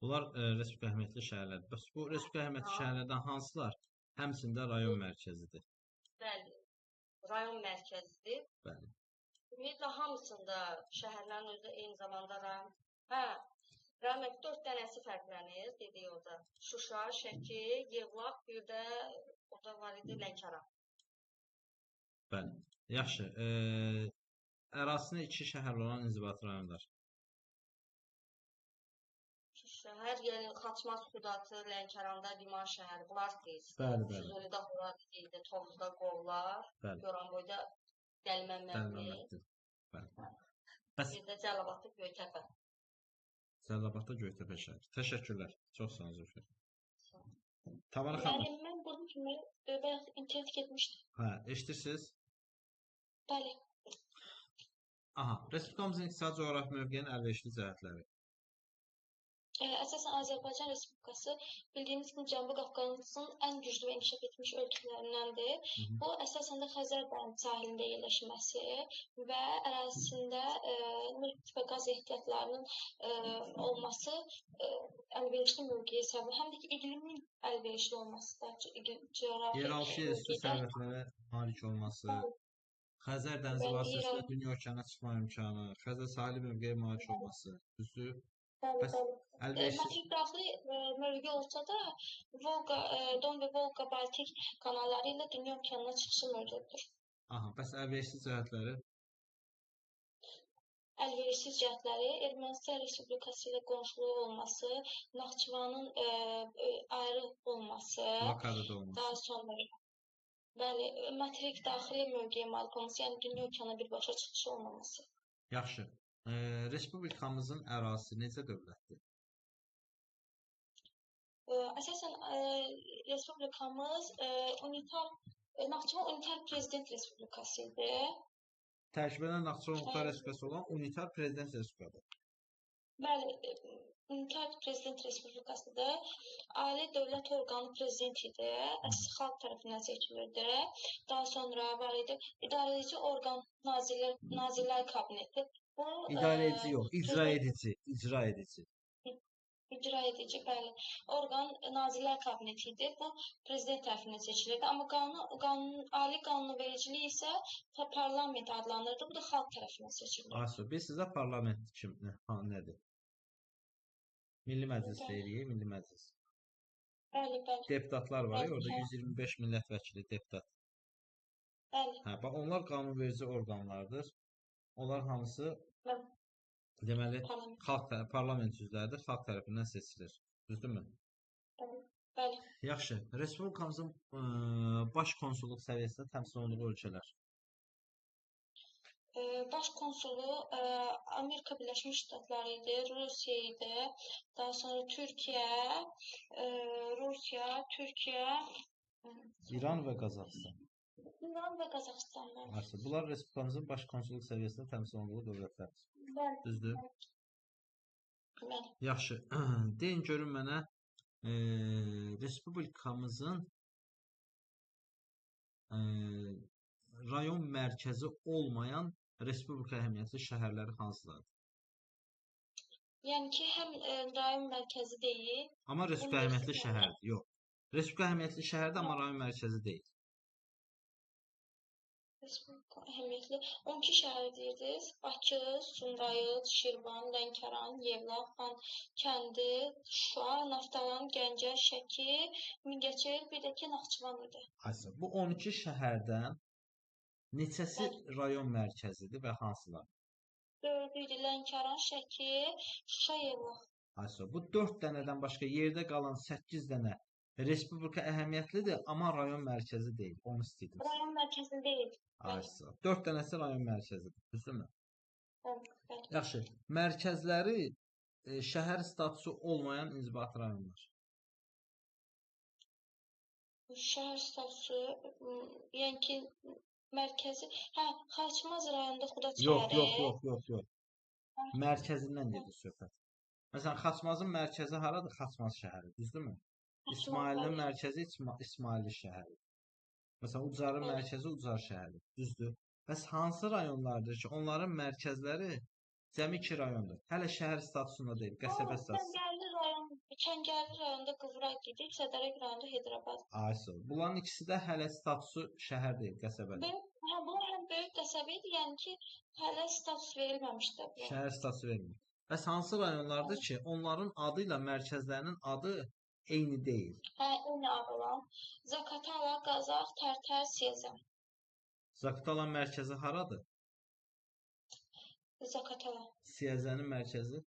Bunlar Respublika əhəmiyyətli şəhərlərdir. Bəs bu Respublika əhəmiyyətli şəhərlərdən hansılar həmçində rayon mərkəzidir? Bəli, rayon mərkəzidir. Bəli. Ümumiyyətlə hamısında şəhərlərin özü eyni zamanda rayon. Hə, rayon 4 dənəsi fərqlənir, dedik orada. Şuşa, Şəki, Yevlax, bir də orada var idi Lənkəran. Bəli. Yaxşı. Ərazisində 2 şəhərlə olan inzibati rayonlar. Şəhər, yəni Xaçmaz, Xudatı, Lənkəranda, Liman şəhəri, bunlar deyil. Bəli, bəli. Füzulidə Xurad deyildi, Tovuzda Qovlar, Goranboyda Dəliməmmədi. Bəli. Bir də Cəlilabadda Göytəpə. Cəlilabadda Göytəpə şəhəri. Təşəkkürlər. Çox sağ olun Zülfiyyə. Tamara xanım. Mən burada kimi bayaq internet getmişdim. Hə, eşidirsiniz? Bəli. Aha, Respublikamızın iqtisadi coğrafi mövqeyinin əlverişli cəhətləri. Əsasən Azərbaycan Respublikası bildiyimiz kimi Cənubi Qafqazın ən güclü və inkişaf etmiş ölkələrindəndir. Bu əsasən də Xəzər dənizi sahilində yerləşməsi və ərazisində neft və qaz ehtiyatlarının olması əlverişli mövqeyə səbəb, həm də ki iqlimin əlverişli olması da coğrafi yeraltı su sərvətlərə malik olması, Xəzər dənizi vasitəsilə dünya okeanına çıxma imkanı, Xəzər sahili mövqeyə malik olması, düzdür? Matrik daxili mövqe olsa da Don və Volqa Baltik kanalları ilə dünya okeanına çıxışı mövcuddur. Aha, bəs əlverişsiz cəhətləri? Əlverişsiz cəhətləri Ermənistan Respublikası ilə qonşuluğu olması, Naxçıvanın ayrı olması, blokadada olması. Daha sonra bəli, matrik daxili mövqeyə malik olması, yəni dünya okeanına birbaşa çıxışı olmaması. Yaxşı. Respublikamızın ərazisi necə dövlətdir? Əsasən respublikamız Naxçıvan unitar prezident respublikası idi. Tərkibində Naxçıvan Muxtar Respublikası olan unitar prezident respublikadır. Bəli, unitar prezident respublikasıdır. Ali dövlət orqanı prezident idi. Əsas xalq tərəfindən seçilirdi. Daha sonra var idi idarəedici orqan Nazirlər Kabineti. Bu İdarəedici yox, icra edici. İcra edici, bəli. Orqan Nazirlər Kabineti idi. Bu prezident tərəfindən seçilirdi. Amma ali qanunvericilik isə parlament adlanırdı. Bu da xalq tərəfindən seçilirdi. Asıl biz sizə parlament nədir? Milli Məclis deyirik, Milli Məclis. Bəli, bəli. Deputatlar var, orada 125 millət vəkili deputat. Bəli. Hə, bax onlar qanunverici orqanlardır. Onlar hamısı deməli parlament üzvləridir, xalq tərəfindən seçilir. Düzdürmü? Bəli. Yaxşı. Respublikamızın baş konsulluq səviyyəsində təmsil olunduğu ölkələr. Baş konsulu Amerika Birləşmiş Ştatları idi, Rusiya idi. Daha sonra Türkiyə, İran və Qazaxıstan. İran və Qazaxıstanlar. Aslında bunlar respublikamızın baş konsulluq səviyyəsində təmsil olunduğu dövlətlərdir. Düzdür? Bəli. Yaxşı. Deyin görün mənə respublikamızın rayon mərkəzi olmayan respublika əhəmiyyətli şəhərləri hansılardır? Yəni ki, həm rayon mərkəzi deyil. Amma respublika əhəmiyyətli şəhərdir. Yox. Respublika əhəmiyyətli şəhərdir, amma rayon mərkəzi deyil. Respublika əhəmiyyətli 12 şəhər deyirdiniz. Bakı, Sumqayıt, Şirvan, Lənkəran, Yevlax, Xankəndi, Şuşa, Naftalan, Gəncə, Şəki, Mingəçevir, bir də ki Naxçıvan idi. Aslında bu 12 şəhərdən neçəsi rayon mərkəzidir və hansılar? 4 idi. Lənkəran, Şəki, Şuşa, Yevlax. Aslında bu 4 dənədən başqa yerdə qalan 8 dənə respublika əhəmiyyətlidir, amma rayon mərkəzi deyil. Onu istəyirsiniz. Rayon mərkəzi deyil. Aslında 4 dənəsi rayon mərkəzidir. Düzdürmü? Bəli. Yaxşı. Mərkəzləri şəhər statusu olmayan inzibati rayonlar. Şəhər statusu, yəni ki mərkəzi, Xaçmaz rayonunda Xudaçayır. Yox. Mərkəzindən gedir söhbət. Məsələn, Xaçmazın mərkəzi haradır? Xaçmaz şəhəri, düzdürmü? İsmailin mərkəzi İsmailli şəhəri. Məsələn, Ucarın mərkəzi Ucar şəhəri, düzdür? Bəs hansı rayonlardır ki, onların mərkəzləri cəmi 2 rayondur. Hələ şəhər statusunda deyil, qəsəbə statusunda. Kəngərli rayonunda Qıvraq idi, Sədərək rayonunda Heydərabad. Ayşə, bunların ikisi də hələ statusu şəhər deyil, qəsəbədir. Bunlar həm böyük qəsəbə idi, yəni ki, hələ status verilməmişdi. Şəhər statusu verilmir. Bəs hansı rayonlardır ki, onların adı ilə mərkəzlərinin adı eyni deyil? Eyni adı olan Zaqatala, Qazax, Tərtər, Siyəzən. Zaqatala mərkəzi haradır? Zaqatala. Siyəzənin mərkəzi?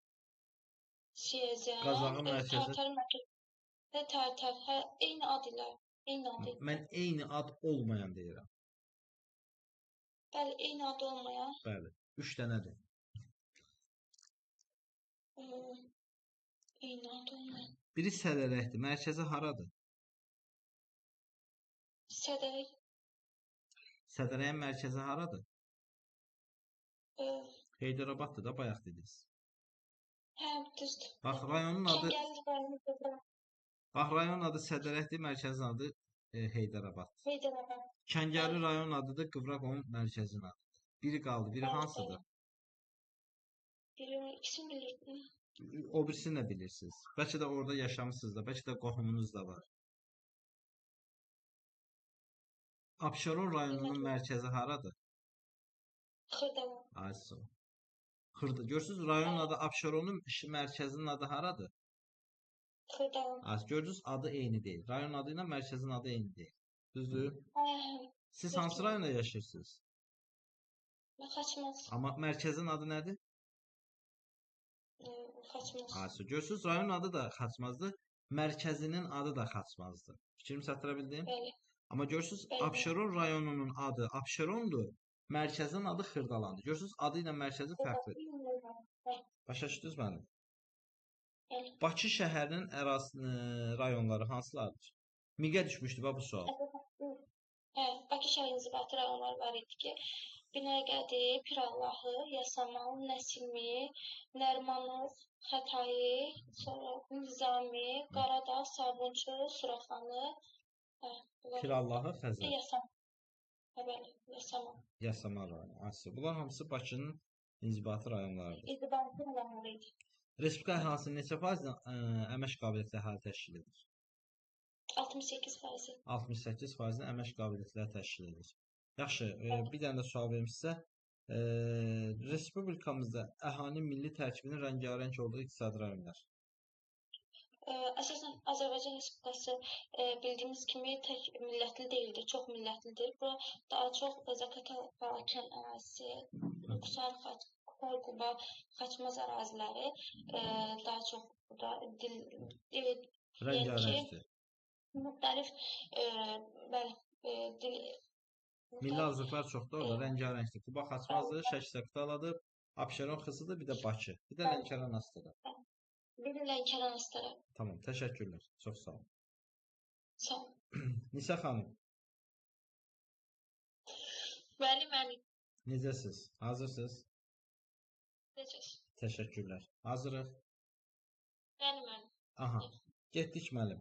Siyəzən. Qazaxın mərkəzi? Tərtərin mərkəzi. Tərtər. Eyni ad ilə. Mən eyni ad olmayan deyirəm. Bəli, eyni ad olmayan. Bəli. 3 dənədir. Eyni ad olmayan. Biri Sədərəkdir. Mərkəzi haradır? Sədərək. Sədərəyin mərkəzi haradır? Heydərabaddır da, bayaq dediniz. Düzdür. Bax, rayonun adı Sədərəkdir, mərkəzin adı Heydərabaddır. Heydərabad. Kəngərli rayon adıdır, Qıvraq onun mərkəzin adıdır. Biri qaldı, biri hansıdır? İkisini bilirdim. O birisini də bilirsiniz. Bəlkə də orada yaşamışsınız da, bəlkə də qohumunuz da var. Abşeron rayonunun mərkəzi haradır? Xırdalan. Ayşə. Xırda. Görürsünüz, rayonun adı Abşeronun mərkəzinin adı haradır? Xırdalan. Ayşə, görürsünüz, adı eyni deyil. Rayon adı ilə mərkəzin adı eyni deyil. Düzdür? Siz hansı rayonda yaşayırsınız? Xaçmaz. Amma mərkəzin adı nədir? Xaçmaz. Ayşə, görürsünüz, rayon adı da Xaçmazdır, mərkəzinin adı da Xaçmazdır. Fikrimi çatdıra bildim? Bəli. Amma görürsünüz, Abşeron rayonunun adı Abşerondur, mərkəzin adı Xırdalandır. Görürsünüz, adı ilə mərkəzi fərqlidir. Başa düşdünüz mənim? Bəli. Bakı şəhərinin rayonları hansılardır? Miqə düşmüşdü bu sual. Bakı şəhər inzibati rayonları var idi ki, Binəqədi, Pirallahı, Yasamal, Nəsimi, Nərmanov, Xətai, sonra Nizami, Qaradağ, Sabunçu, Suraxanı, Pirallahı, Xəzər, Yasamal. Bəli, Yasamal. Yasamal rayonu. Asya. Bunlar hamısı Bakının inzibati rayonlarıdır. İnzibati rayonları idi. Respublika əhalisi neçə faizdən əmək qabiliyyətli əhali təşkil edir? 68%. 68%-dən əmək qabiliyyətləri təşkil edir. Yaxşı, bir dənə də sual verim sizə. Respublikamızda əhalinin milli tərkibinin rəngarəng olduğu iqtisadi rayonlar. Əsasən Azərbaycan Respublikası bildiyimiz kimi tək millətli deyildir, çox millətlidir. Bu daha çox Zaqatala, Balakən ərazisi, Nukusar, Quba, Xaçmaz əraziləri daha çox burada Rəngarəngdir. Müxtəlif dil Milli azlıqlar çoxdur orada, rəngarəngdir. Quba Xaçmazdır, Şəki-Zaqataladır, Abşeron Xısıdır, bir də Bakı, bir də Lənkəran Astara. Bir də Lənkəran Astara. Tamam, təşəkkürlər. Çox sağ olun. Sağ olun. Nisə xanım, Bəli. necəsiz? Hazırsınız? Necəsiz? Təşəkkürlər. Hazırıq. Bəli. Aha, getdik müəllim.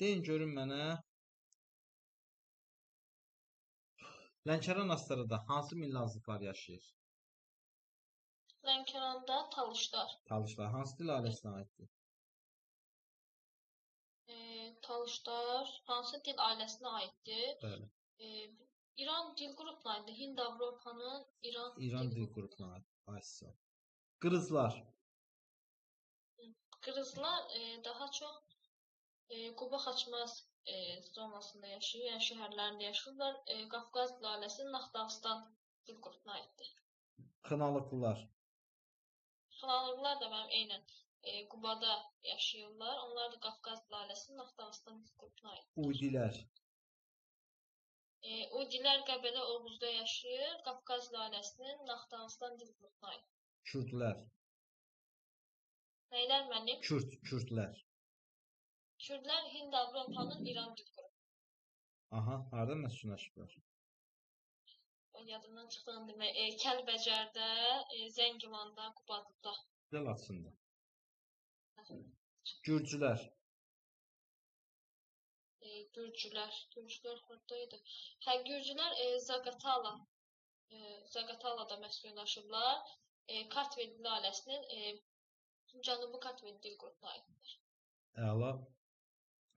Deyin görün mənə, Lənkəran Astarada hansı milli azlıqlar yaşayır? Lənkəranda Talışlar. Talışlar hansı dil ailəsinə aiddir? Talışlar hansı dil ailəsinə aiddir? Bəli. İran dil qrupuna aiddir. Hind-Avropanın İran dil qrupuna aiddir. Qırızlar. Qırızlar daha çox Quba Xaçmaz zonasında yaşayır, yəni şəhərlərində yaşayırlar. Qafqaz dil ailəsi Naxdağıstan dil qrupuna aiddir. Xınalıqlılar. Xınalıqlar da mənim eynən Qubada yaşayırlar. Onlar da Qafqaz dil ailəsi Naxdağıstan dil qrupuna aiddir. Uydilər. Uydilər Qəbələ Oğuzda yaşayır. Qafqaz dil ailəsinin Naxdağıstan dil qrupuna aiddir. Kürdlər. Nəylər mənim? Kürdlər. Kürdlər Hind-Avropanın İran dil qrupu. Aha, hardan məskunlaşıblar? Yadımdan çıxdığını demək, Kəlbəcərdə, Zəngilanda, Qubadlıqda. Laçında. Gürcülər. Gürcülər haradaydı? Gürcülər Zaqatalada məskunlaşıblar. Kartvel dil ailəsinin Cənubi Kartvel dil qrupuna aiddir. Əla.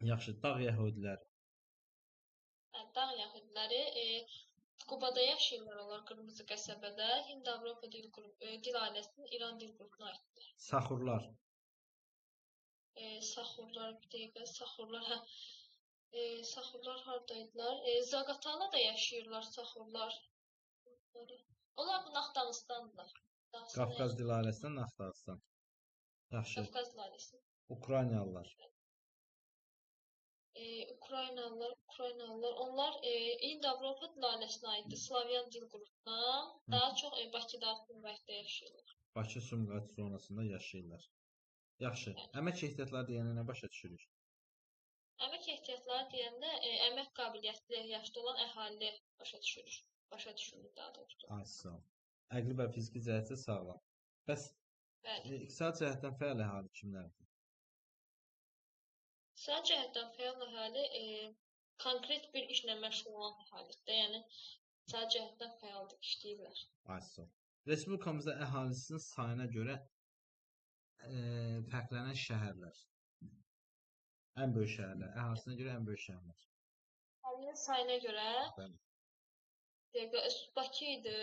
Yaxşı, dağ yəhudiləri. Dağ yəhudiləri Qubada yaşayırlar, onlar Qırmızı qəsəbədə. Hind-Avropa dil ailəsinin İran dil qrupuna aiddir. Saxurlar. Saxurlar, bir dəqiqə, Saxurlar haradaydılar? Zaqatalada yaşayırlar Saxurlar. Onlar bu Naxdağıstandılar. Qafqaz dil ailəsindən Naxdağıstan. Yaxşı. Qafqaz dil ailəsinin. Ukraynalılar. Ukraynalılar. Onlar Hind-Avropa dil ailəsinə aiddir. Slavyan dil qrupuna. Daha çox Bakıda, Sumqayıtda yaşayırlar. Bakı Sumqayıt zonasında yaşayırlar. Yaxşı. Əmək ehtiyatları deyəndə nə başa düşürük? Əmək ehtiyatları deyəndə əmək qabiliyyətli yaşda olan əhali başa düşürük daha doğrusu. Sağ ol. Əqli və fiziki cəhətdə sağlam. Bəs iqtisadi cəhətdən fəal əhali kimlərdir? İqtisadi cəhətdən fəal əhali konkret bir işlə məşğul olan əhalidir. Yəni iqtisadi cəhətdən fəaldır, işləyirlər. Sağ ol. Respublikamızda əhalisinin sayına görə fərqlənən şəhərlər. Ən böyük şəhərlər, əhalisinə görə ən böyük şəhərlər. Əhalinin sayına görə Bakı idi,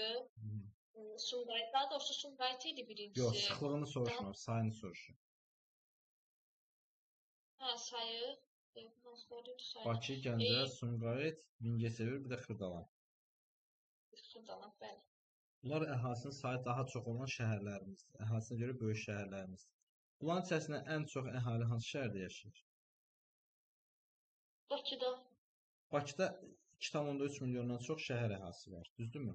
Sumqayıt, daha doğrusu Sumqayıt idi birincisi. Yox, sıxlığını soruşmuram, sayını soruşuram. Sayı. Bakı, Gəncə, Sumqayıt, Mingəçevir, bir də Xırdalan. Xırdalan, bəli. Bunlar əhalinin sayı daha çox olan şəhərlərimizdir. Əhalisinə görə böyük şəhərlərimizdir. Bunların içərisində ən çox əhali hansı şəhərdə yaşayır? Bakıda. Bakıda 2,3 milyondan çox şəhər əhalisi var, düzdürmü?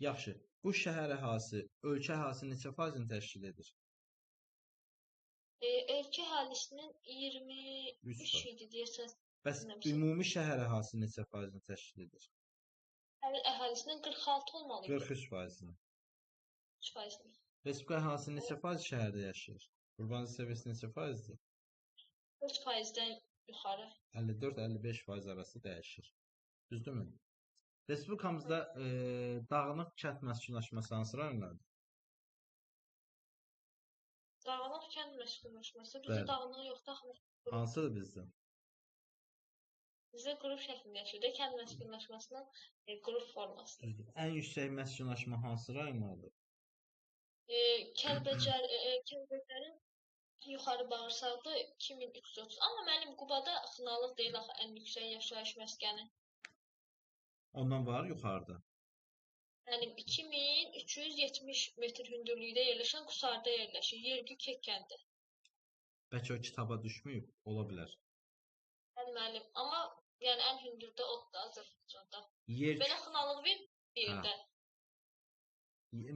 Yaxşı. Bu şəhər əhalisi ölkə əhalisinin neçə faizini təşkil edir? Ölkə əhalisinin 23 idi deyəsən. Bəs ümumi şəhər əhalisi neçə faizini təşkil edir? Əhalisinin 46 olmalı idi. 43 faizini. 3%. Respublika əhalisi neçə faiz şəhərdə yaşayır? Urbanizm səviyyəsi neçə faizdir? 4%-dən yuxarı. 54-55 faiz arası dəyişir. Düzdürmü? Respublikamızda dağınıq kənd məskunlaşması hansı rayonlardır? Dağınıq kənd məskunlaşması bizdə dağınıq yoxdur axı. Hansıdır bizdə? Bizdə qrup şəklində yaşayır. Kənd məskunlaşmasının qrup forması. Düzdür. Ən yüksək məskunlaşma hansı rayonlardır? Kəlbəcərin yuxarı bağırsaqda 2330. Amma mənim Qubada Xınalıq deyil axı ən yüksək yaşayış məskəni. Ondan var yuxarıda. Mənim 2370 metr hündürlükdə yerləşən Qusarda yerləşir. Yergü Kek kəndi. Bəlkə o kitaba düşməyib, ola bilər. Mənim, amma yəni ən hündürdə odur Azərbaycanda. Yer Belə Xınalıq bir yerdə.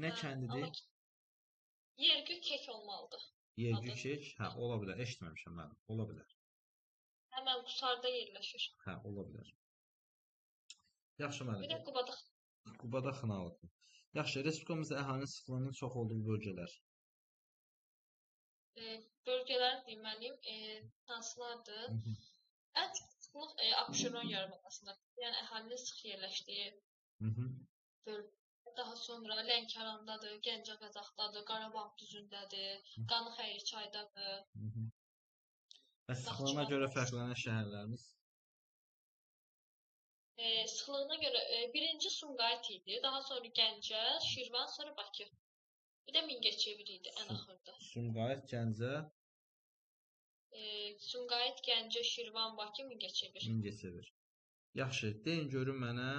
Nə kəndidir? Yergü Kek olmalıdır. Yergü Kek? Hə, ola bilər. Eşitməmişəm mən. Ola bilər. Həmən Qusarda yerləşir. Hə, ola bilər. Yaxşı müəllim. Bir də Qubada. Qubada Xınalıqdır. Yaxşı, respublikamızda əhalinin sıxlığının çox olduğu bölgələr. Bölgələr deməliyim, hansılardır? Ən çox sıxlıq Abşeron yarımadasında. Yəni əhalinin sıx yerləşdiyi bölgə. Daha sonra Lənkərandadır, Gəncə Qazaxdadır, Qarabağ düzündədir, Qanıxəyri çaydadır. Və sıxlığına görə fərqlənən şəhərlərimiz? Sıxlığına görə birinci Sumqayıt idi, daha sonra Gəncə, Şirvan, sonra Bakı. Bir də Mingəçevir idi ən axırda. Sumqayıt, Gəncə, Sumqayıt, Gəncə, Şirvan, Bakı, Mingəçevir. Mingəçevir. Yaxşı, deyin görün mənə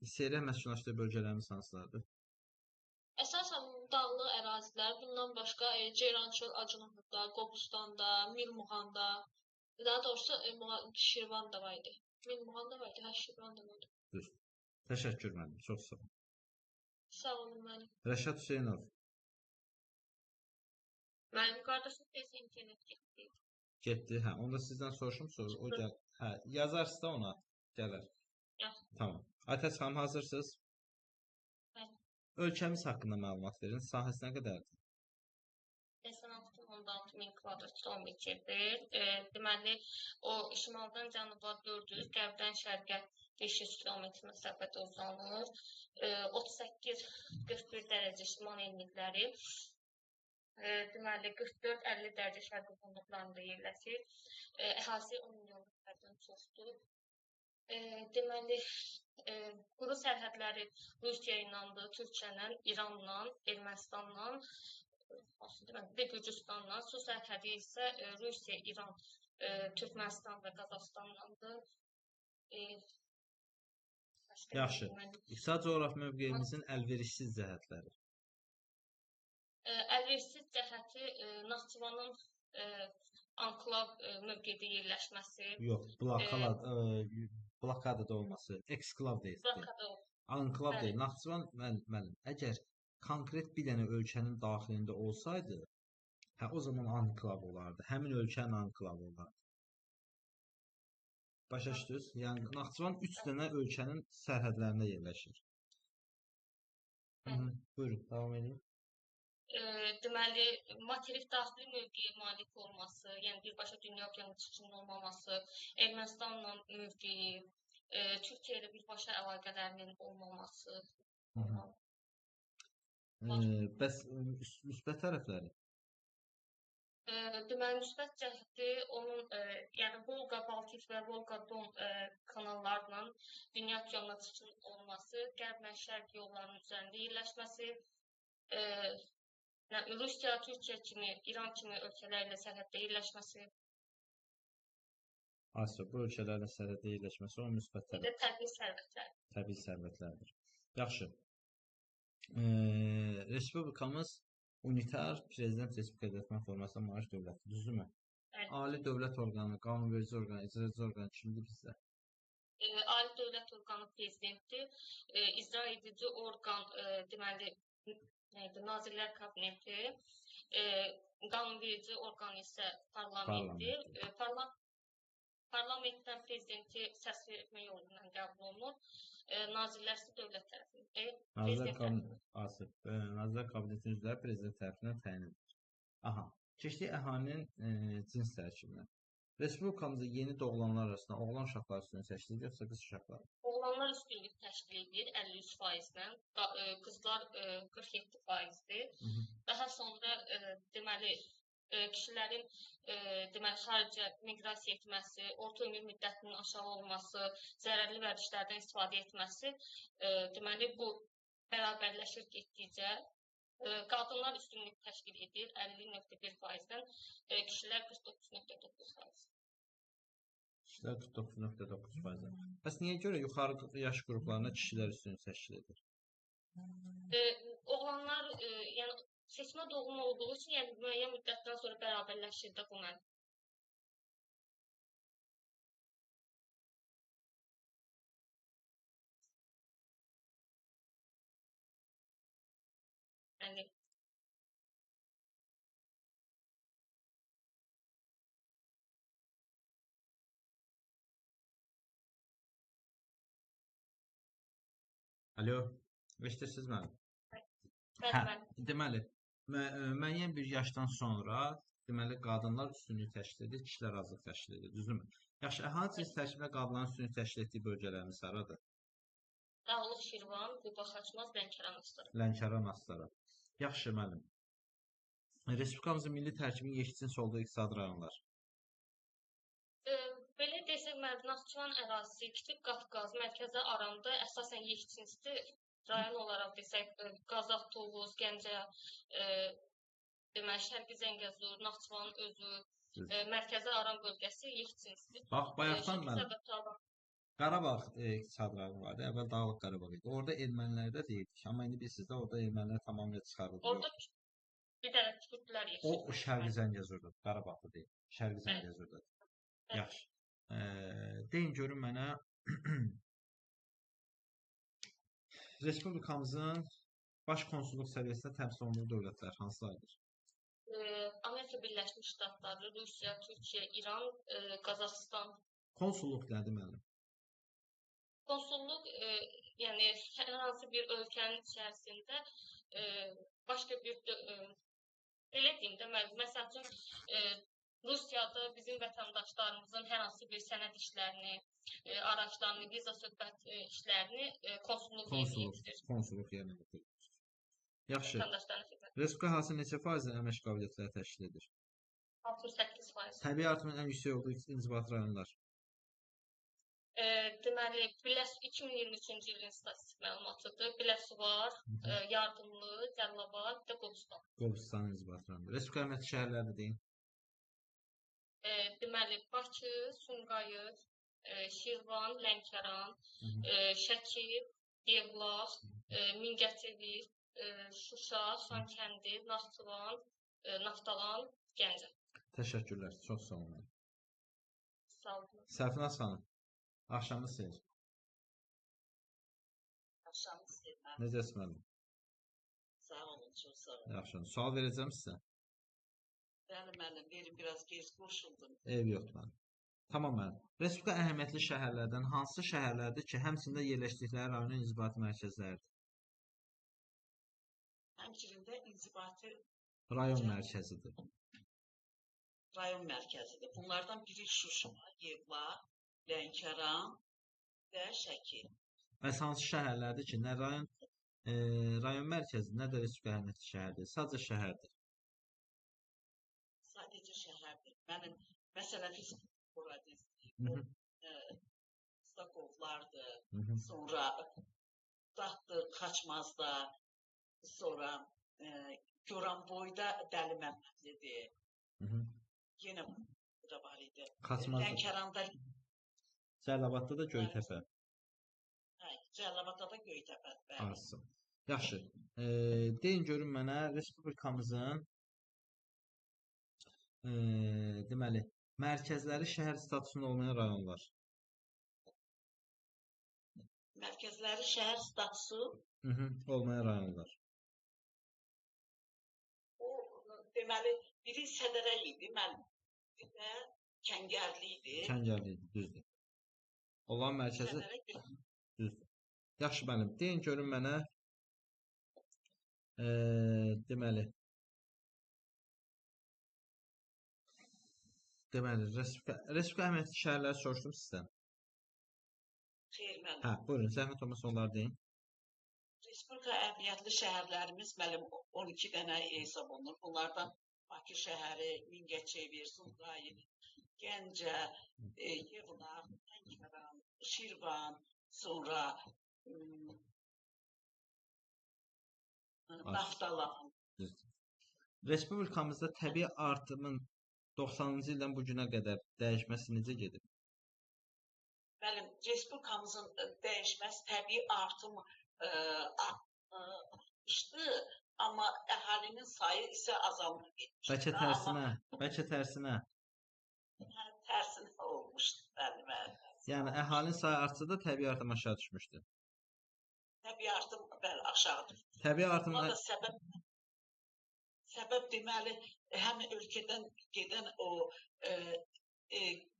seyrək məskunlaşdığı bölgələrimiz hansılardır? Əsasən dağlıq ərazilər, bundan başqa Ceyrançöl, Acınahırda, Qobustanda, Milmuğanda, daha doğrusu Şirvan da var idi. Milmuğan da var idi, Şirvan da var idi. Düz. Təşəkkür mənim, çox sağ olun. Sağ olun mənim. Rəşad Hüseynov. Mənim qardaşım tez internet getdi. Getdi, hə. Onda sizdən soruşum, sonra o gəl. Hə, yazarsınız da ona, gələr. Tamam. Aytaç xanım, hazırsınız? Bəli. Ölkəmiz haqqında məlumat verin. Sahəsi nə qədərdir? 86.000 kvadrat kilometrdir. Deməli, o şimaldan cənuba 400, qərbdən şərqə 500 kilometr məsafədə uzanır. 38-41 dərəcə şimal enlikləri. Deməli, 44-50 dərəcə şərq uzunluqlarında yerləşir. Əhalisi 10 milyon nəfərdən çoxdur. Deməli, quru sərhədləri Rusiya ilə, Türkiyələ, İranla, Ermənistanla, və Gürcüstanla, su sərhədi isə Rusiya, İran, Türkmənistan və Qazaxıstanlandır. Yaxşı. İqtisadi coğrafi mövqeyimizin əlverişsiz cəhətləri. Əlverişsiz cəhəti Naxçıvanın anklav mövqedə yerləşməsi. Yox, blokadada olması, eksklav deyil. Anklav deyil. Naxçıvan, müəllim, əgər konkret bir dənə ölkənin daxilində olsaydı, hə, o zaman anklav olardı. Həmin ölkənin anklavı olardı. Başa düşdünüz? Yəni, Naxçıvan 3 dənə ölkənin sərhədlərində yerləşir. Buyurun, davam edin. Deməli, materik daxili mövqeyə malik olması, yəni birbaşa dünya okeanının olmaması, Ermənistanla mövqeyi, Türkiyə ilə birbaşa əlaqələrinin olmaması. Bəs müsbət tərəfləri? Deməli, müsbət cəhəti onun, yəni Volqa, Baltik və Volqa-Don kanallarla dünya okeanına çıxış olması, qərb və şərq yollarının üzərində yerləşməsi, Rusiya, Türkiyə kimi, İran kimi ölkələrlə sərhəddə yerləşməsi. Asiya, bu ölkələrlə sərhəddə yerləşməsi onun müsbət tərəfləri. Bir də təbii sərvətlər. Təbii sərvətlərdir. Yaxşı. Respublikamız unitar prezident respublika qeydiyyatına formasına malik dövlətdir, düzdürmü? Ali dövlət orqanı, qanunverici orqanı, icraedici orqanı kimdir bizdə? Ali dövlət orqanı prezidentdir. İcra edici orqan, deməli, Nazirlər Kabineti, qanunverici orqan isə parlamentdir. Parlamentdən prezidenti səs vermə yolu ilə qəbul olunur. Nazirlər isə dövlət tərəfindən. Nazirlər Kabinetinin üzvləri prezident tərəfindən təyin edilir. Aha. Keçdik əhalinin cins tərkibinə. Respublikamızda yeni doğulanlar arasında oğlan uşaqları üstünlük təşkil edir, yoxsa qız uşaqları? Oğlanlar üstünlük təşkil edir 53%-lə, qızlar 47%-dir. Daha sonra deməli kişilərin deməli xaricə miqrasiya etməsi, orta ömür müddətinin aşağı olması, zərərli vərdişlərdən istifadə etməsi deməli bu bərabərləşir getdikcə qadınlar üstünlük təşkil edir 50.1%-dən, kişilər 49.9%. Kişilər 49.9%. Bəs niyə görə yuxarı yaş qruplarına kişilər üstünlük təşkil edir? Oğlanlar yəni seçmə doğum olduğu üçün yəni müəyyən müddətdən sonra bərabərləşir də bu mən. Yəni Alo, eşidirsiniz məni? Deməli, müəyyən bir yaşdan sonra deməli qadınlar üstünlük təşkil edir, kişilər azlıq təşkil edir, düzdürmü? Yaxşı, əhalinin cins tərkibində qadınların üstünlük təşkil etdiyi bölgələrimiz haradır? Dağlıq Şirvan, Quba, Xaçmaz, Lənkəran, Astara. Lənkəran, Astara. Yaxşı, müəllim. Respublikamızın milli tərkibinin yeşcins olduğu iqtisadi rayonlar. Belə desək, Naxçıvan ərazisi, Kiçik Qafqaz, Mərkəzi Aramda əsasən yeşcinsdir. Rayon olaraq desək, Qazax, Tovuz, Gəncə, deməli Şərqi Zəngəzur, Naxçıvanın özü, Mərkəzi Aram bölgəsi yeşcinsdir. Bax, bayaqdan mənim Qarabağ iqtisadi rayonu vardı, əvvəl Dağlıq Qarabağ idi. Orada ermənilərdə deyildik, amma indi bilirsiniz də, orada ermənilər tamamilə çıxarıldı. Orada bir dənə türklər yaşayır. O Şərqi Zəngəzurdur, Qarabağda deyil, Şərqi Zəngəzurdadır. Yaxşı. Deyin görün mənə Respublikamızın baş konsulluq səviyyəsində təmsil olunduğu dövlətlər hansılardır? Amerika Birləşmiş Ştatları, Rusiya, Türkiyə, İran, Qazaxıstan. Konsulluq nədir müəllim? Konsulluq yəni hər hansı bir ölkənin içərisində başqa bir belə deyim də məsəl üçün Rusiyada bizim vətəndaşlarımızın hər hansı bir sənəd işlərini, araçlarını, viza söhbət işlərini konsulluq yerinə yetirir. Konsulluq yerinə yetirir. Yaxşı. Respublika hansı neçə faizli əmək qabiliyyətləri təşkil edir? 68%. Təbii artımın ən yüksək olduğu inzibati rayonlar. Deməli, 2023-cü ilin statistik məlumatıdır. Biləsuvar, Yardımlı, Cəlilabad və Qobustan. Qobustan inzibati rayonlar. Respublika əməkli şəhərləri deyin. Deməli, Bakı, Sumqayıt, Şirvan, Lənkəran, Şəki, Yevlax, Mingəçevir, Şuşa, Xankəndi, Naxçıvan, Naftalan, Gəncə. Təşəkkürlər, çox sağ olun. Sağ olun. Sərfinaz xanım, axşamınız xeyir. Axşamınız xeyir. Necəsiz müəllim? Sağ olun, çox sağ olun. Yaxşı, sual verəcəm sizə. Bəli müəllim, verin, biraz gec qoşuldum. Ev yoxdur mənim. Tamam müəllim. Respublika əhəmiyyətli şəhərlərdən hansı şəhərlərdir ki, həmçində yerləşdikləri rayonun inzibati mərkəzləridir? Həmçində inzibati rayon mərkəzidir. Rayon mərkəzidir. Bunlardan biri Şuşa, Yevlax, Lənkəran və Şəki. Bəs hansı şəhərlərdir ki, nə rayon mərkəzi, nə də respublika əhəmiyyətli şəhərdir? Sadəcə şəhərdir. Sadəcə şəhərdir. Mənim, məsələn, biz buradayız. Stakovlardır, sonra Dağdır, Xaçmazda, sonra Goranboyda Dəli Məmmədlidir. Yenə burada var idi. Lənkəranda Cəlilabadda da Göytəpə. Hə, Cəlilabadda da Göytəpə. Arası. Yaxşı. Deyin görün mənə respublikamızın deməli, mərkəzləri şəhər statusunda olmayan rayonlar. Mərkəzləri şəhər statusu olmayan rayonlar. deməli, biri Sədərəli idi, mən də Kəngərli idi. Kəngərli idi, düzdür. Olan mərkəzi Sədərə düzdür. Yaxşı müəllim, deyin görün mənə deməli Respublika əhəmiyyətli şəhərləri soruşdum sizdən. xeyr mənim. Hə, buyurun, zəhmət olmasa onları deyin. Respublika əhəmiyyətli şəhərlərimiz mənim 12 dənə hesab olunur. Bunlardan Bakı şəhəri, Mingəçevir, Sumqayıt, Gəncə, Yevlax, Lənkəran, Şirvan, sonra Naftalan. Respublikamızda təbii artımın 90-cı ildən bu günə qədər dəyişməsi necə gedib? Bəli, respublikamızın dəyişməsi təbii artım artmışdı, amma əhalinin sayı isə azalmır getmişdi. Bəlkə tərsinə. Tərsinə olmuşdu, bəli. Yəni əhalinin sayı artsa da təbii artım aşağı düşmüşdü. Təbii artım bəli aşağı düşmüşdü. Təbii artımın Buna da səbəb deməli həm ölkədən gedən o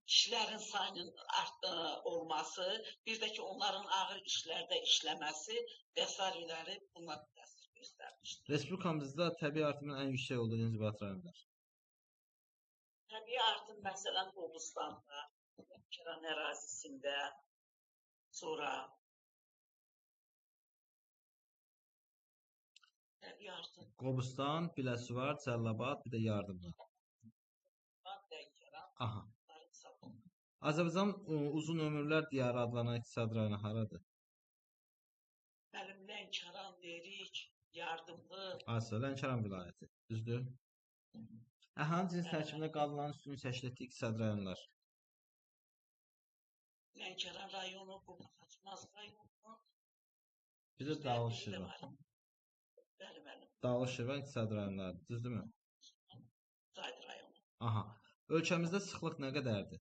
kişilərin sayının olması, bir də ki onların ağır işlərdə işləməsi vəsairələri buna təsir göstərmişdir. Respublikamızda təbii artımın ən yüksək olduğu inzibat rayonlar. Təbii artım məsələn Qobustanda, Lənkəran ərazisində, sonra təbii artım Qobustan, Biləsuvar, Cəlilabad, bir də Yardımlı. Lənkəran. Aha. Azərbaycan uzun ömürlər diyarı adlanan iqtisad rayonu haradır? Mənim Lənkəran deyirik, Yardımlı. Lənkəran vilayəti, düzdür? Əhalinin cins tərkibində qadınların üstünlüyü təşkil etdiyi iqtisad rayonlar. Lənkəran rayonu, Qubadlı rayonu. Bir də Dağlıq Şirvan. Bəli. Dağlıq Şirvan iqtisad rayonları, düzdürmü? İqtisad rayonu. Aha. Ölkəmizdə sıxlıq nə qədərdir?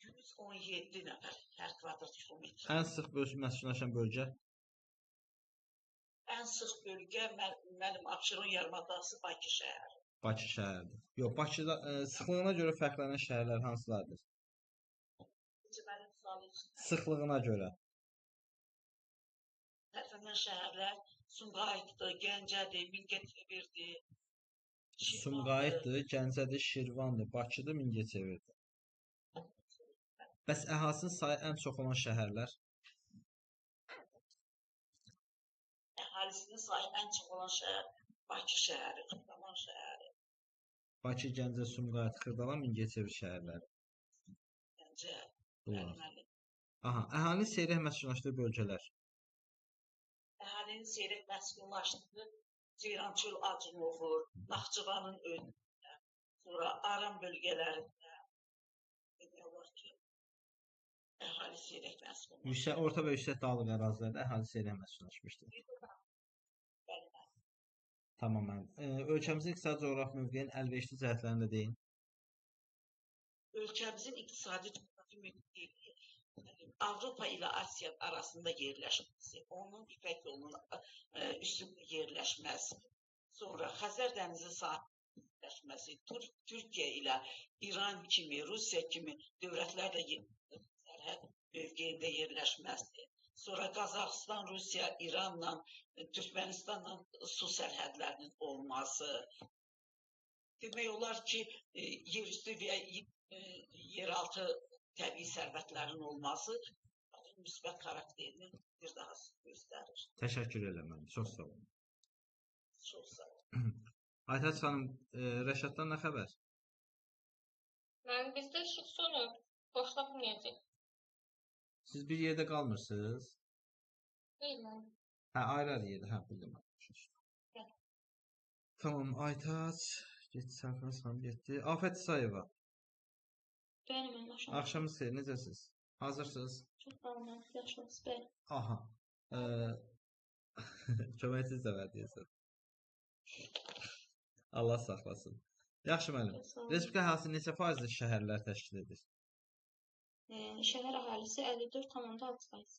117 nəfər hər kvadrat kilometr. Ən sıx məskunlaşan bölgə? Ən sıx bölgə mənim Abşeron yarımadası Bakı şəhəri. Bakı şəhəridir. Yox, Bakıda sıxlığına görə fərqlənən şəhərlər hansılardır? Sıxlığına görə. Fərqlənən şəhərlər Sumqayıtdır, Gəncədir, Mingəçevirdir. Sumqayıtdır, Gəncədir, Şirvandır, Bakıdır, Mingəçevirdir. Bəs əhalinin sayı ən çox olan şəhərlər? Əhalisinin sayı ən çox olan şəhər Bakı şəhəri, Xırdalan şəhəri. Bakı, Gəncə, Sumqayıt, Xırdalan, Mingəçevir şəhərləri. Gəncə. Bunlar. Aha, əhalinin seyrək məskunlaşdığı bölgələr. Əhalinin seyrək məskunlaşdığı Ceyrançöl, Acınovur, Naxçıvanın önündə, sonra Aran bölgələrində demək olar ki, əhali seyrək məskunlaşmışdır. Orta və yüksək dağlıq ərazilərdə əhali seyrək məskunlaşmışdır. Tamam. Ölkəmizin iqtisadi coğrafi mövqeyinin əlverişli cəhətlərini də deyin. Ölkəmizin iqtisadi coğrafi mövqeyi Avropa ilə Asiya arasında yerləşməsi, onun İpək yolunun üstündə yerləşməsi, sonra Xəzər dənizi sahilində yerləşməsi, Türkiyə ilə İran kimi, Rusiya kimi dövlətlərlə sərhəd mövqeyində yerləşməsi, sonra Qazaxıstan, Rusiya, İranla, Türkmənistanla su sərhədlərinin olması, demək olar ki, yerüstü və yeraltı təbii sərvətlərin olması müsbət xarakterini bir daha göstərir. Təşəkkür edirəm. Çox sağ olun. Çox sağ olun. Aytaç xanım, Rəşaddan nə xəbər? Bizdə işıq sönüb, boşlaq bilməyəcək. Siz bir yerdə qalmırsınız? Deyiləm. Ayrı yerdə, bildim. Tamam, Aytaç, getdi, Sərfəz xanım getdi. Afət İsayeva. Bəli, Axşamınız xeyir, necəsiz? Hazırsınız? Çox sağ olun, yaxşısınız, bəli. Aha. Köməksiz də var deyəsən. Allah saxlasın. Yaxşı müəllim. Respublika əhalisi neçə faizli şəhərlər təşkil edir? Şəhər əhalisi 54,6%.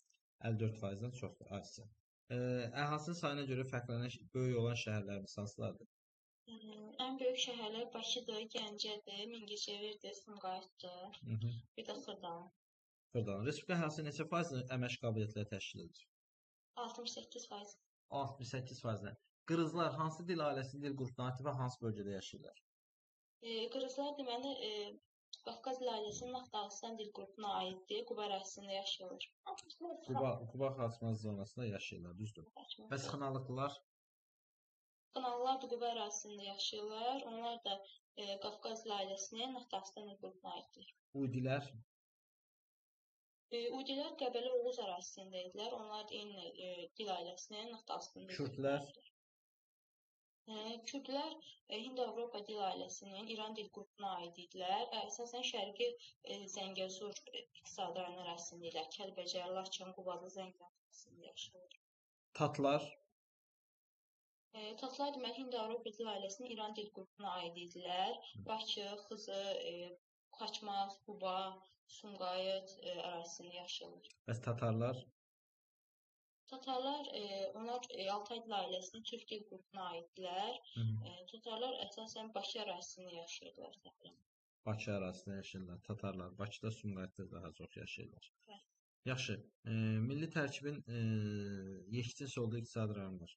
54%-dən çoxdur, azca. Əhalinin sayına görə fərqlənən böyük olan şəhərlərimiz hansılardır? Ən böyük şəhərlər Bakıdır, Gəncədir, Mingəçevirdir, Sumqayıtdır, bir də Xırdalan. Xırdalan. Respublika əhalisi neçə faiz əmək qabiliyyətləri təşkil edir? 68%. 68%. Qırızlar hansı dil ailəsinin dil qrupuna aiddir və hansı bölgədə yaşayırlar? Qırızlar deməli Qafqaz dil ailəsinin Naxçıvan dil qrupuna aiddir, Quba ərazisində yaşayırlar. Quba Xaçmaz zonasında yaşayırlar, düzdür. Bəs Xınalıqlılar? Xınalılar da Quba ərazisində yaşayırlar. Onlar da Qafqaz dil ailəsinin Naxçıvan dil qrupuna aiddir. Uydilər? Uydilər Qəbələ Oğuz ərazisində idilər. Onlar da eyni dil ailəsinin Naxçıvan dil qrupuna Kürdlər? aiddir. Kürdlər Hind-Avropa dil ailəsinin İran dil qrupuna aid idilər. Əsasən Şərqi Zəngəzur iqtisadi rayon ərazisində idilər. Kəlbəcər, Laçın, Qubalı, Zəngəzur ərazisində yaşayırlar. Tatlar? Tatlar deməli Hind-Avropa dil ailəsinin İran dil qrupuna aid idilər. Bakı, Xızı, Xaçmaz, Quba, Sumqayıt ərazisində yaşayırlar. Bəs Tatarlar? Tatarlar, onlar Altay dil ailəsinin Türk dil qrupuna aiddirlər. Tatarlar əsasən Bakı ərazisində yaşayırlar. Bakı ərazisində yaşayırlar. Tatarlar Bakıda, Sumqayıtda daha çox yaşayırlar. Yaxşı. Milli tərkibin yekcins olduğu iqtisadi rayonlar.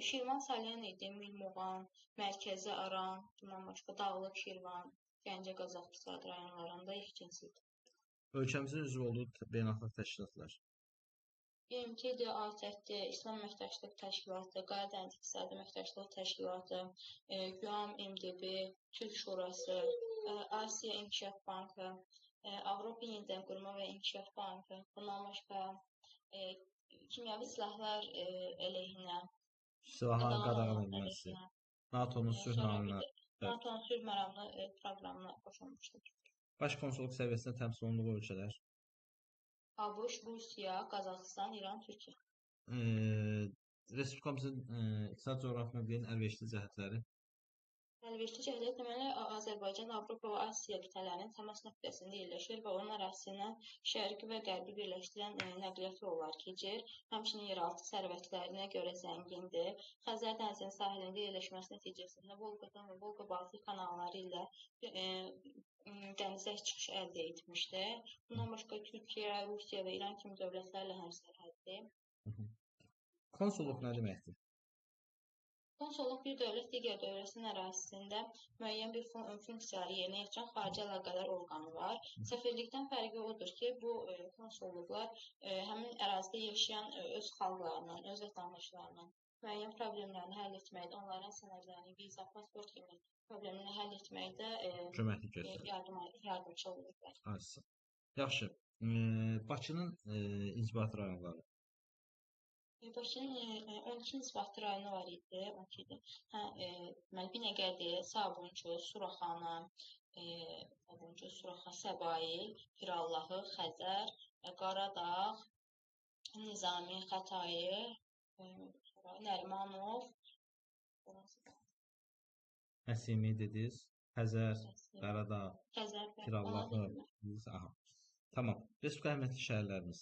Şirvan, Salyan idi, Milmoğan, Mərkəzi Aran, bundan başqa Dağlıq Şirvan, Gəncə, Qazax iqtisadi rayonlarında yekcins idi. Ölkəmizin üzv olduğu beynəlxalq təşkilatlar. BMT-dir, ATƏT-dir, İslam Əməkdaşlıq Təşkilatı, Qaradəniz İqtisadi Əməkdaşlıq Təşkilatı, QUAM, MDB, Türk Şurası, Asiya İnkişaf Bankı, Avropa Yenidən Qurma və İnkişaf Bankı, bundan başqa kimyəvi silahlar əleyhinə, Silahların qadağan edilməsi, NATO-nun sülh məramlı proqramına qoşulmuşdur. Baş konsulluq səviyyəsində təmsil olunduğu ölkələr. ABŞ, Rusiya, Qazaxıstan, İran, Türkiyə. Respublikamızın iqtisadi coğrafi mövqeyinin əlverişli cəhətləri. Əlverişli cəhətlər deməli Azərbaycan, Avropa və Asiya qitələrinin təmas nöqtəsində yerləşir və onun ərazisindən şərqi və qərbi birləşdirən nəqliyyat yolları keçir. Həmçinin yeraltı sərvətlərinə görə zəngindir. Xəzər dənizinin sahilində yerləşməsi nəticəsində Volqadan və Volqa-Baltik kanalları ilə dənizə çıxış əldə etmişdir. Bundan başqa Türkiyə, Rusiya və İran kimi dövlətlərlə həmsərhəddir. Konsulluq nə deməkdir? Konsulluq bir dövlət digər dövlətin ərazisində müəyyən bir funksiyaları yerinə yetiren xarici əlaqələr orqanı var. Səfirlikdən fərqi odur ki, bu konsulluqlar həmin ərazidə yaşayan öz xalqlarının, öz vətəndaşlarının müəyyən problemlərini həll etməkdə, onların sənədlərini, viza, pasport kimi problemini həll etməkdə yardımçı olurlar. Yaxşı. Bakının inzibati rayonları. Bakının 12 inzibati rayonu var idi. 12 idi. Binəqədi, Sabunçu, Suraxana, Səbail, Pirallahı, Xəzər, Qaradağ, Nizami, Xətai, Nərimanov, Nəsimi dediniz, Xəzər, Qaradağ, Pirallahı. Tamam. Respublika əhəmiyyətli şəhərlərimiz.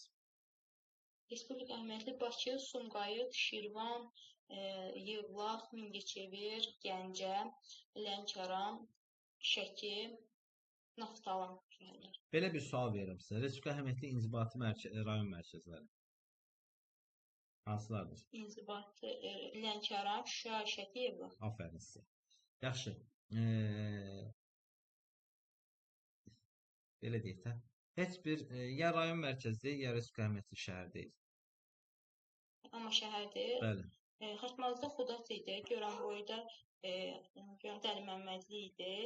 Respublika əhəmiyyətli Bakı, Sumqayıt, Şirvan, Yevlax, Mingəçevir, Gəncə, Lənkəran, Şəki, Naftalan şəhərlər. Belə bir sual verirəm sizə. Respublika əhəmiyyətli inzibati rayon mərkəzləri hansılardır? İnzibati Lənkəran, Şuşa, Şəki, Yevlax. Afərin sizə. Yaxşı. Belə deyək də. Heç bir ya rayon mərkəzi, ya respublika əhəmiyyətli şəhər deyil. Amma şəhərdir. Bəli. Xaçmazda Xudat idi, Goranboyda Dəli Məmmədli idi.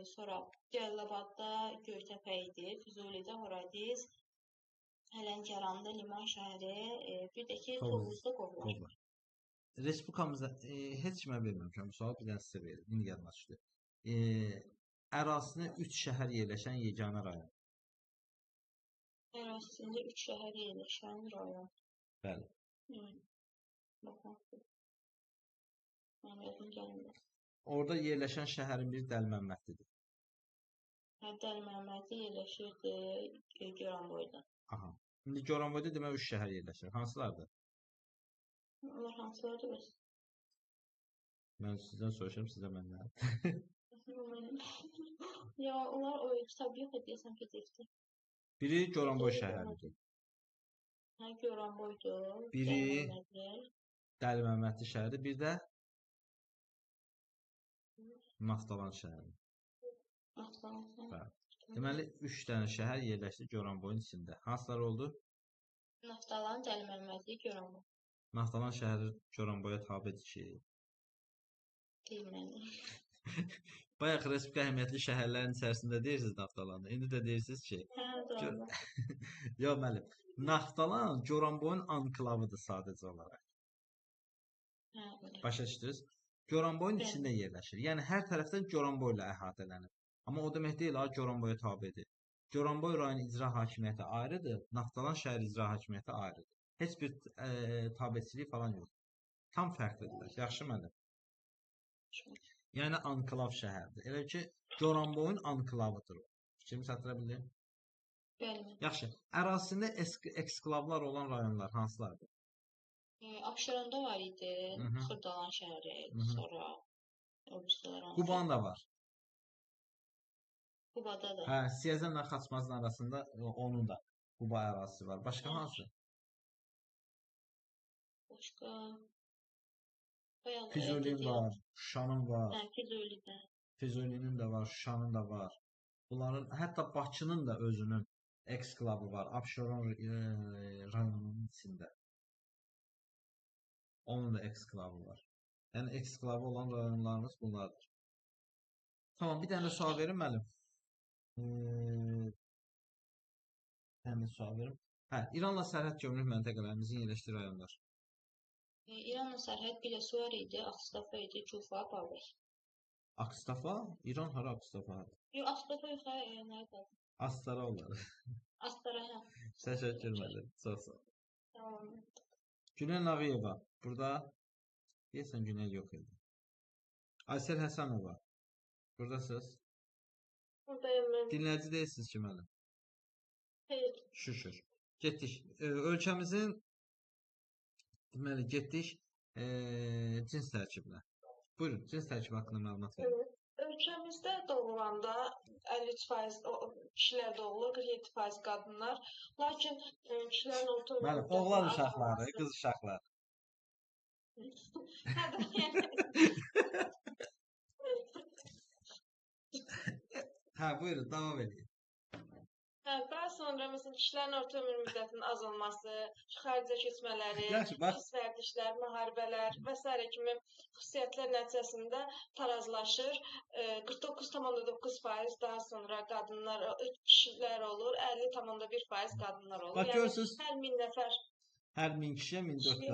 Sonra Cəlilabadda Göytəpə idi, Füzulidə Horadiz, Lənkəranda Liman şəhəri, bir də ki Tovuzda Qovlar. Respublikamızda heç kimə verməmişəm bu sualı, bir dənə sizə verim. İndi yadıma düşdü. Ərazisində 3 şəhər yerləşən yeganə rayon. Ərazisində 3 şəhər yerləşən rayon. Bəli. Orada yerləşən şəhərin biri Dəli Məmmədlidir. Dəli Məmmədli yerləşirdi Goranboyda. Aha. İndi Goranboyda demək 3 şəhər yerləşir. Hansılardır? Onlar hansılardır bəs? Mən sizdən soruşuram, sizə məndən. Ya onlar o kitab yox idi, desəm PDF-də. Biri Goranboy şəhəridir. Hə, Goranboydu. Biri Dəliməmmədi. Dəli Məmmədli şəhəri, bir də Naftalan şəhəri. Naftalan. Deməli 3 dənə şəhər yerləşdi Goranboyun içində. Hansılar oldu? Naftalan, Dəliməmmədli, Goranboy. Naftalan şəhəri Goranboya tabedir ki. Deyilməli. Bayaq Respublika əhəmiyyətli şəhərlərin içərisində deyirsiniz Naftalanı. İndi də deyirsiniz ki, Hə, doğru. yox müəllim. Naftalan Goranboyun anklavıdır sadəcə olaraq. Hə, Başa düşdünüz? Goranboyun içində yerləşir. Yəni hər tərəfdən Goranboy ilə əhatələnir. Amma o demək deyil ha, Goranboya tabedir. Goranboy rayon icra hakimiyyəti ayrıdır, Naftalan şəhər icra hakimiyyəti ayrıdır. Heç bir tabeçilik falan yox. Tam fərqlidirlər. Yaxşı müəllim? Yəni anklav şəhərdir. Elə ki, Goranboyun anklavıdır o. Fikrimi çatdıra bildim? Bəli. Yaxşı. Ərazisində eksklavlar olan rayonlar hansılardır? Abşeronda var idi, Xırdalan şəhəri, sonra Obruslar. Quban da var. Qubada da. Hə, Siyəzənlə Xaçmazın arasında onun da Quba ərazisi var. Başqa hansı? Başqa Füzulin var, Şuşanın var. Hə, Füzulidə. Füzulinin də var, Şuşanın da var. Bunların, hətta Bakının da özünün eksklavı var. Abşeron rayonunun içində. Onun da eksklavı var. Yəni eksklavı olan rayonlarımız bunlardır. Tamam, bir dənə sual verin müəllim. Həmin sual verim. Hə, İranla sərhəd gömrük məntəqələrimizin yerləşdiyi rayonlar. İranla sərhəd Biləsuvar idi, Ağstafa idi, Cufa, Babək. Ağstafa? İran hara Ağstafa? Yox, Ağstafa yox, nə idi? Astara olar. Astara, hə. Təşəkkür müəllim. Çox sağ ol. Tamam. Günel Nağıyeva. Burada deyəsən Günel yox idi. Aysel Həsənova. Buradasınız? Buradayım mən. Dinləyici deyilsiniz ki müəllim? Xeyr. Şükür. Getdik. Ölkəmizin deməli getdik cins tərkibinə. Buyurun, cins tərkibi haqqında məlumat verin. Evet. Ölkəmizdə doğulanda 53% kişilər doğulur, 47% qadınlar. Lakin kişilərin orta ömrü Müəllim, oğlan uşaqları, qız uşaqları. Hə, yəni Hə, buyurun, davam edin. hə, daha sonra məsələn kişilərin orta ömür müddətinin az olması, xaricə keçmələri, Yaxşı, bax. pis vərdişlər, müharibələr və s. kimi xüsusiyyətlər nəticəsində tarazlaşır. 49,9% daha sonra qadınlar, kişilər olur, 50,1% qadınlar olur. Bax, görürsünüz. Hər 1000 nəfər Hər 1000 kişiyə 1400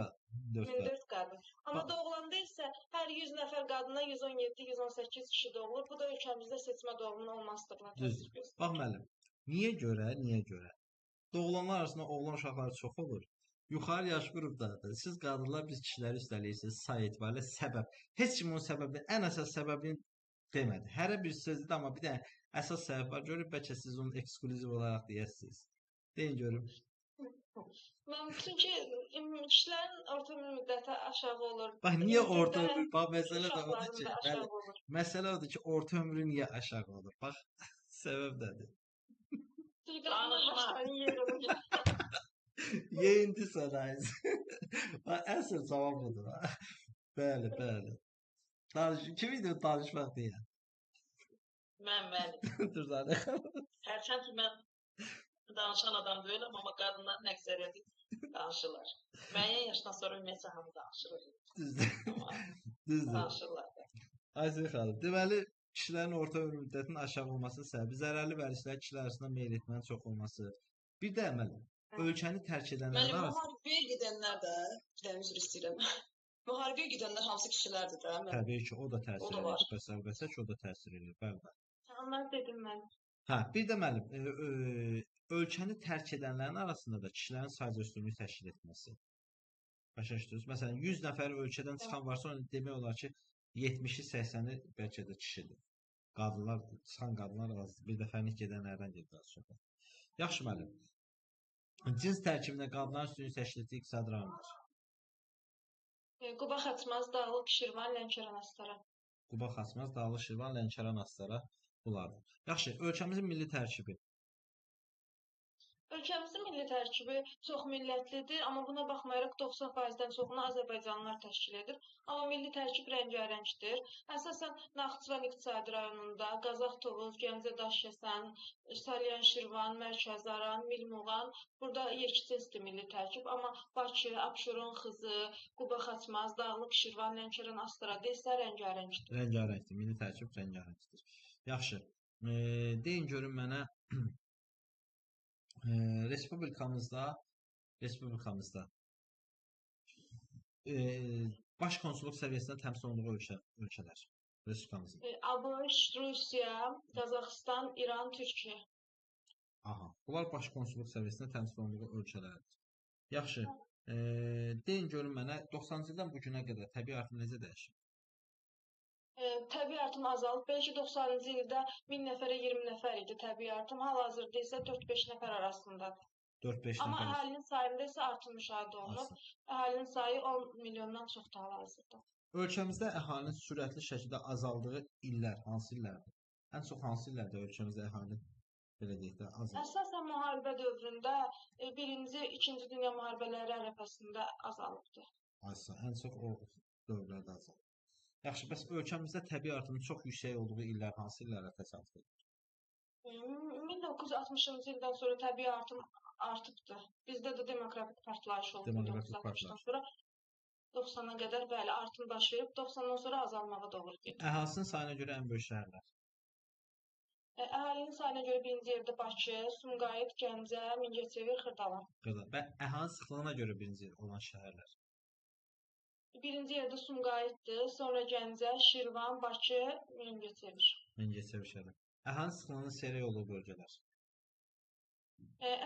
14 qadın. Amma doğulanda isə hər 100 nəfər qadına 117-118 kişi doğulur. Bu da ölkəmizdə seçmə doğumunun olmasına təsir göstərir. Bax müəllim, niyə görə? Doğulanlar arasında oğlan uşaqları çox olur. Yuxarı yaş qrupdadır. Siz qadınlar biz kişiləri üstəliyirsiniz say etibarilə səbəb. Heç kim onun səbəbini, ən əsas səbəbini demədi. Hərə bir sözdür, amma bir dənə əsas səbəb var. Görün bəlkə siz onu ekskluziv olaraq deyəsiniz. Deyin görüm. Çünki kişilərin orta ömür müddəti aşağı olur. Bax niyə orta ömür? Bax məsələ də Uşaqların odur ki, da bəli. aşağı olur. Məsələ odur ki, orta ömrü niyə aşağı olur? Bax səbəb nədir? Çünki qadınlar başlarını yeyir. Yeyindi sənəyiz. Bax əsl cavab budur. Bəli, bəli. Kim idi o danışmaq deyən? Mən. Dur zaten. Hərçənd ki, mən danışan adam deyiləm, amma qadınların əksəriyyəti danışırlar. Müəyyən yaşdan sonra ümumiyyətlə hamı danışır. Düzdür. Danışırlar. Aysel xanım, deməli kişilərin orta ömür müddətinin aşağı olmasının səbəbi zərərli vərdişlər kişilər arasında meyil etmənin çox olması. Bir də əməl, ölkəni tərk edənlərin Mənim arasında müharibəyə gedənlər də, bir dənə üzr istəyirəm. Müharibəyə gedənlər hamısı kişilərdir də. təbii ki, o da təsir O da edir. var. Bəs o da təsir edir. Bəli. Onlar dedim mən. Hə, bir də müəllim, ölkəni tərk edənlərin arasında da kişilərin sayca üstünlüyü təşkil etməsi. Başa düşdünüz? Məsələn, 100 nəfər ölkədən çıxan varsa, onu demək olar ki, 70-i, 80-i bəlkə də kişidir. Qadınlar, çıxan qadınlar azdır. Bir dəfəlik gedənlərdən gedir az çox. Yaxşı müəllim. Cins tərkibində qadınların üstünlüyü təşkil etdiyi iqtisadi rayonlar. Quba Xaçmaz, Dağlıq, Şirvan, Lənkəran, Astara. Quba Xaçmaz, Dağlıq, Şirvan, Lənkəran, Astara bunlardır. Yaxşı, ölkəmizin milli tərkibi. Ölkəmizin milli tərkibi çox millətlidir, amma buna baxmayaraq 90%-dən çoxunu Azərbaycanlılar təşkil edir. Amma milli tərkib rəngarəngdir. Əsasən Naxçıvan iqtisadi rayonunda Qazax, Tovuz, Gəncə, Daşkəsən, Salyan, Şirvan, Mərkəzi Aran, Milmuğan burada yekcinsdir milli tərkib. Amma Bakı, Abşeron, Xızı, Quba Xaçmaz, Dağlıq, Şirvan, Lənkəran, Astara isə rəngarəngdir. Rəngarəngdir, milli tərkib rəngarəngdir. Yaxşı, deyin görün mənə Respublikamızda baş konsulluq səviyyəsində təmsil olunduğu ölkələr Respublikamızın. ABŞ, Rusiya, Qazaxıstan, İran, Türkiyə. Aha, bunlar baş konsulluq səviyyəsində təmsil olunduğu ölkələrdir. Yaxşı, deyin görün mənə 90-cı ildən bu günə qədər təbii artım necə dəyişib? Təbii artım azalıb. Belki 90-cı ildə 1000 nəfərə 20 nəfər idi təbii artım. Hal-hazırda isə 4-5 nəfər arasındadır. 4-5 nəfər. Amma əhalinin sayında isə artım müşahidə olunub. Əhalinin sayı 10 milyondan çoxdur hal-hazırda. Ölkəmizdə əhalinin sürətli şəkildə azaldığı illər hansı illərdir? Ən çox hansı illərdə ölkəmizdə əhalinin belə deyək də azalır? Əsasən müharibə dövründə 1-ci, 2-ci dünya müharibələri ərəfəsində azalıbdır. Ən çox o dövrlərdə azalır. Yaxşı, bəs ölkəmizdə təbii artımın çox yüksək olduğu illər hansı illərə təsadüf edir? 1960-cı ildən sonra təbii artım artıbdır. Bizdə də demoqratik partlayış oldu 1960-dan sonra. 90-a qədər bəli artım baş verib, 90-dan sonra azalmağa doğru gedir. Əhalinin sayına görə ən böyük şəhərlər. Əhalinin sayına görə birinci yerdə Bakı, Sumqayıt, Gəncə, Mingəçevir, Xırdalan. Və əhalinin sıxlığına görə birinci olan şəhərlər. Birinci yerdə Sumqayıtdır, sonra Gəncə, Şirvan, Bakı, Mingəçevir. Mingəçevir şəhəri. Əhalinin sıxlığının seyrək olduğu bölgələr.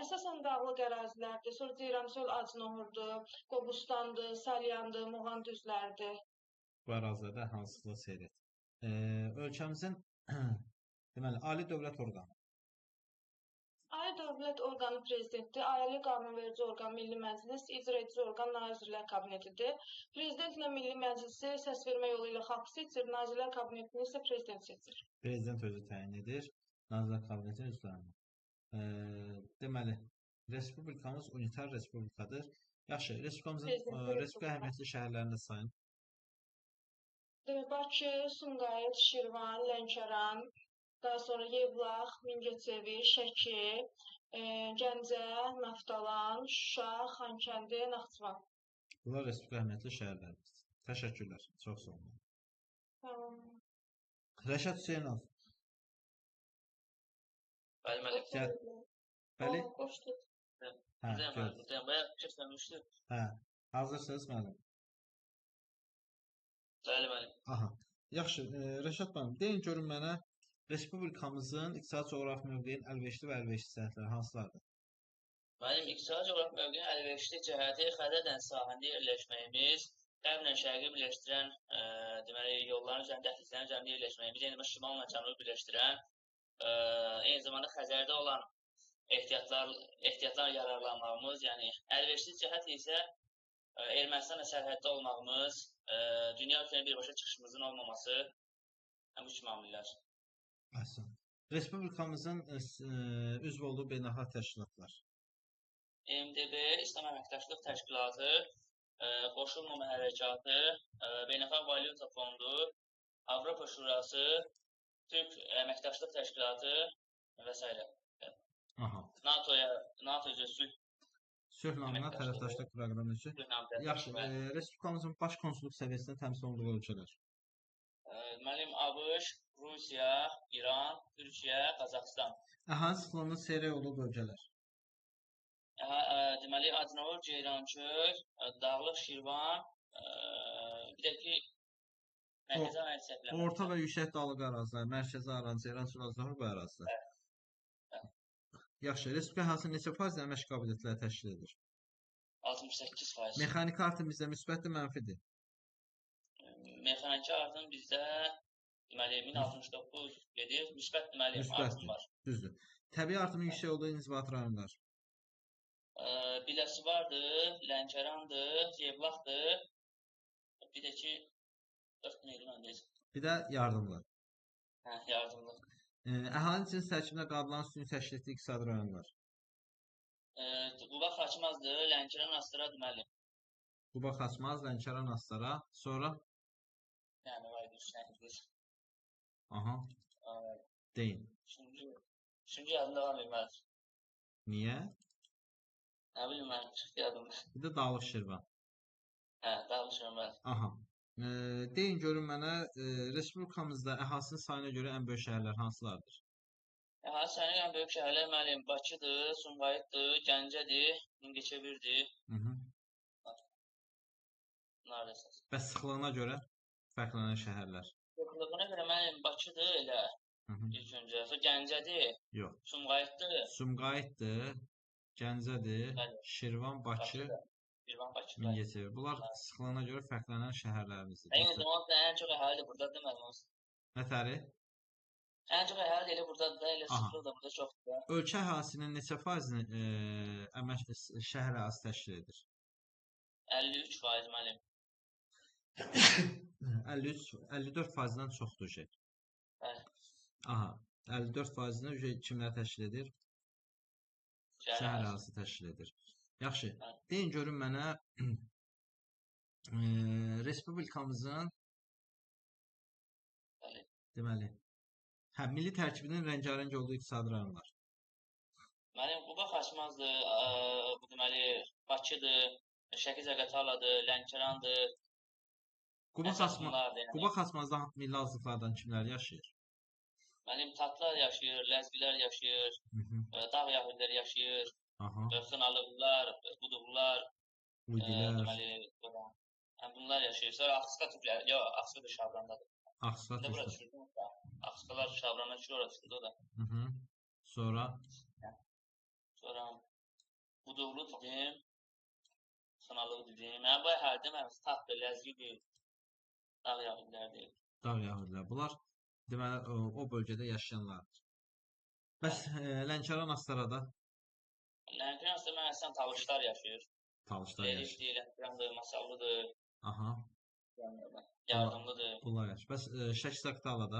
Əsasən dağlıq ərazilərdir, sonra Ceyrançöl, Acnohurdur, Qobustandır, Salyandır, Muğan düzlərdir. Bu ərazilərdə əhalinin sıxlığı seyrək. Ölkəmizin deməli, ali dövlət orqanı. Ali dövlət orqanı prezidentdir, ali qanunverici orqan Milli Məclis, icra edici orqan Nazirlər Kabinetidir. Prezidentlə Milli Məclisi səs vermə yolu ilə xalq seçir, Nazirlər Kabinetini isə prezident seçir. Prezident özü təyin edir, Nazirlər Kabinetinin üzvlərini. Deməli, Respublikamız unitar respublikadır. Yaxşı, Respublika əhəmiyyətli şəhərlərində sayın. Bakı, Sumqayıt, Şirvan, Lənkəran, daha sonra Yevlax, Mingəçevir, Şəki, Gəncə, Naftalan, Şuşa, Xankəndi, Naxçıvan. Bunlar Respublika əhəmiyyətli şəhərlərdir. Təşəkkürlər. Çox sağ olun. Rəşad Hüseynov. Bəli, müəllim. Bəli? Xoşdur. Hazırsınız müəllim? Bəli, müəllim. Aha. Yaxşı, Rəşad müəllim, deyin görün mənə Respublikamızın iqtisadi coğrafi mövqeyinin əlverişli və əlverişsiz cəhətləri hansılardır? Müəllim, iqtisadi coğrafi mövqeyinin əlverişli cəhəti Xəzər dənizi sahilində yerləşməyimiz, qərblə şərqi birləşdirən, deməli, yolların üzərində, dəhlizlərin üzərində yerləşməyimiz, eyni zamanda şimalla cənubu birləşdirən, eyni zamanda Xəzərdə olan ehtiyatlar yararlanmağımız, yəni əlverişsiz cəhət isə Ermənistanla sərhəddə olmağımız, dünya ölkələrinin birbaşa çıxışımızın olmaması, bu kimi amillər. Əhsən. Respublikamızın üzv olduğu beynəlxalq təşkilatlar. MDB, İslam Əməkdaşlıq Təşkilatı, Qoşulmama Hərəkatı, Beynəlxalq Valyuta Fondu, Avropa Şurası, Türk Əməkdaşlıq Təşkilatı və s. NATO üzrə sülh namına tərəfdaşlıq proqramı üçün. Yaxşı, Respublikamızın baş konsulluq səviyyəsində təmsil olunduğu ölkələr. Müəllim, ABŞ, Rusiya, İran, Türkiyə, Qazaxıstan. Əhalinin sıxlığının seyrək olduğu bölgələr. Deməli, Acnohur, Ceyrançöl, Dağlıq, Şirvan, bir də ki, Mərkəzi Aran. Orta və yüksək dağlıq ərazilər, Mərkəzi Aran, Ceyrançöl, Acnohur bu ərazilər. Yaxşı, Respublika əhalinin neçə faiz əmək qabiliyyətləri təşkil edir? 68%. Mexaniki artım bizdə müsbətdir, mənfidir? Mexaniki artım bizdə deməli 1069 gedir, müsbət deməli artım var. Düzdür. Təbii artımın yüksək olduğu inzibati rayonlar. Biləsuvardır, Lənkərandır, Yevlaxdır, Bir də ki 4 neydi mən deyəcəm. Bir də yardımlı. Hə, yardımlı. Əhalinin cins tərkibində qadınların üstünlük təşkil etdiyi iqtisadi rayonlar. Quba Xaçmazdır, Lənkəran, Astara, deməli. Quba Xaçmaz, Lənkəran, Astara. Sonra? Yəni, var idi, düşünəkdir. Aha. Deyin. Üçüncü yadımda var bilməz. Niyə? Nə bilim mən, çıxdı yadımda. Bir də Dağlıq Şirvan. Hə, Dağlıq Şirvan. Aha. Deyin görün mənə, Respublikamızda əhalinin sayına görə ən böyük şəhərlər hansılardır? Əhalinin sayına görə ən böyük şəhərlər mənim Bakıdır, Sumqayıtdır, Gəncədir, Mingəçevirdir. Bunlar da əsas. Bəs sıxlığına görə fərqlənən şəhərlər? Sıxlığına görə mənim Bakıdır elə ilk öncə. Sonra Gəncədir. Yox. Sumqayıtdır. Sumqayıtdır, Gəncədir, Şirvan, Bakı. Şirvan, Bakı. Mingəçevir. Bunlar sıxlığına görə fərqlənən şəhərlərimizdir. Eyni zamanda ən çox əhali də burdadır deməli. Nətəri? Ən çox əhali də elə burdadır da, elə sıxlıq da burada çoxdur. Ölkə əhalisindən neçə faizini şəhər əhalisi təşkil edir? 53% mənim. 54%-dən çoxdur şey. Bəli. Aha. 54%-ni kimlər təşkil edir? Şəhər əhalisi təşkil edir. Yaxşı. Deyin görün mənə Respublikamızın deməli milli tərkibinin rəngarəng olduğu iqtisadi rayonlar. Mənim Quba Xaçmazdır, bu deməli Bakıdır, Şəki-Zəqataladır, Lənkərandır. Quba Xaçmazda milli azlıqlardan kimlər yaşayır? Mənim Tatlar yaşayır, Ləzgilər yaşayır, Dağ Yahudilər yaşayır. Xınalıqlar, Buduqlar, deməli, bunlar yaşayır. Sonra Axıska türklər, yox, Axıska da Şabrandadır. Axıska türklər. Axıskalar Şabrana düşür, orada çıxdı o da. Sonra? Sonra Buduqlu dedim, Xınalığı dedim. Mən bu əhalidə mənim Tatdır, Ləzgidir, Dağ Yahudilərdir. Dağ Yahudilər. Bunlar deməli o bölgədə yaşayanlardır. Bəs Lənkəran, Astarada? Lənkəran Astarada mən əslən Talışlar yaşayır. Talışlar yaşayır. Lerikdir, Lənkərandır, Masallıdır. Aha. Yardımlıdır. Bunlar yaşayır. Bəs Şəki-Zaqatalada?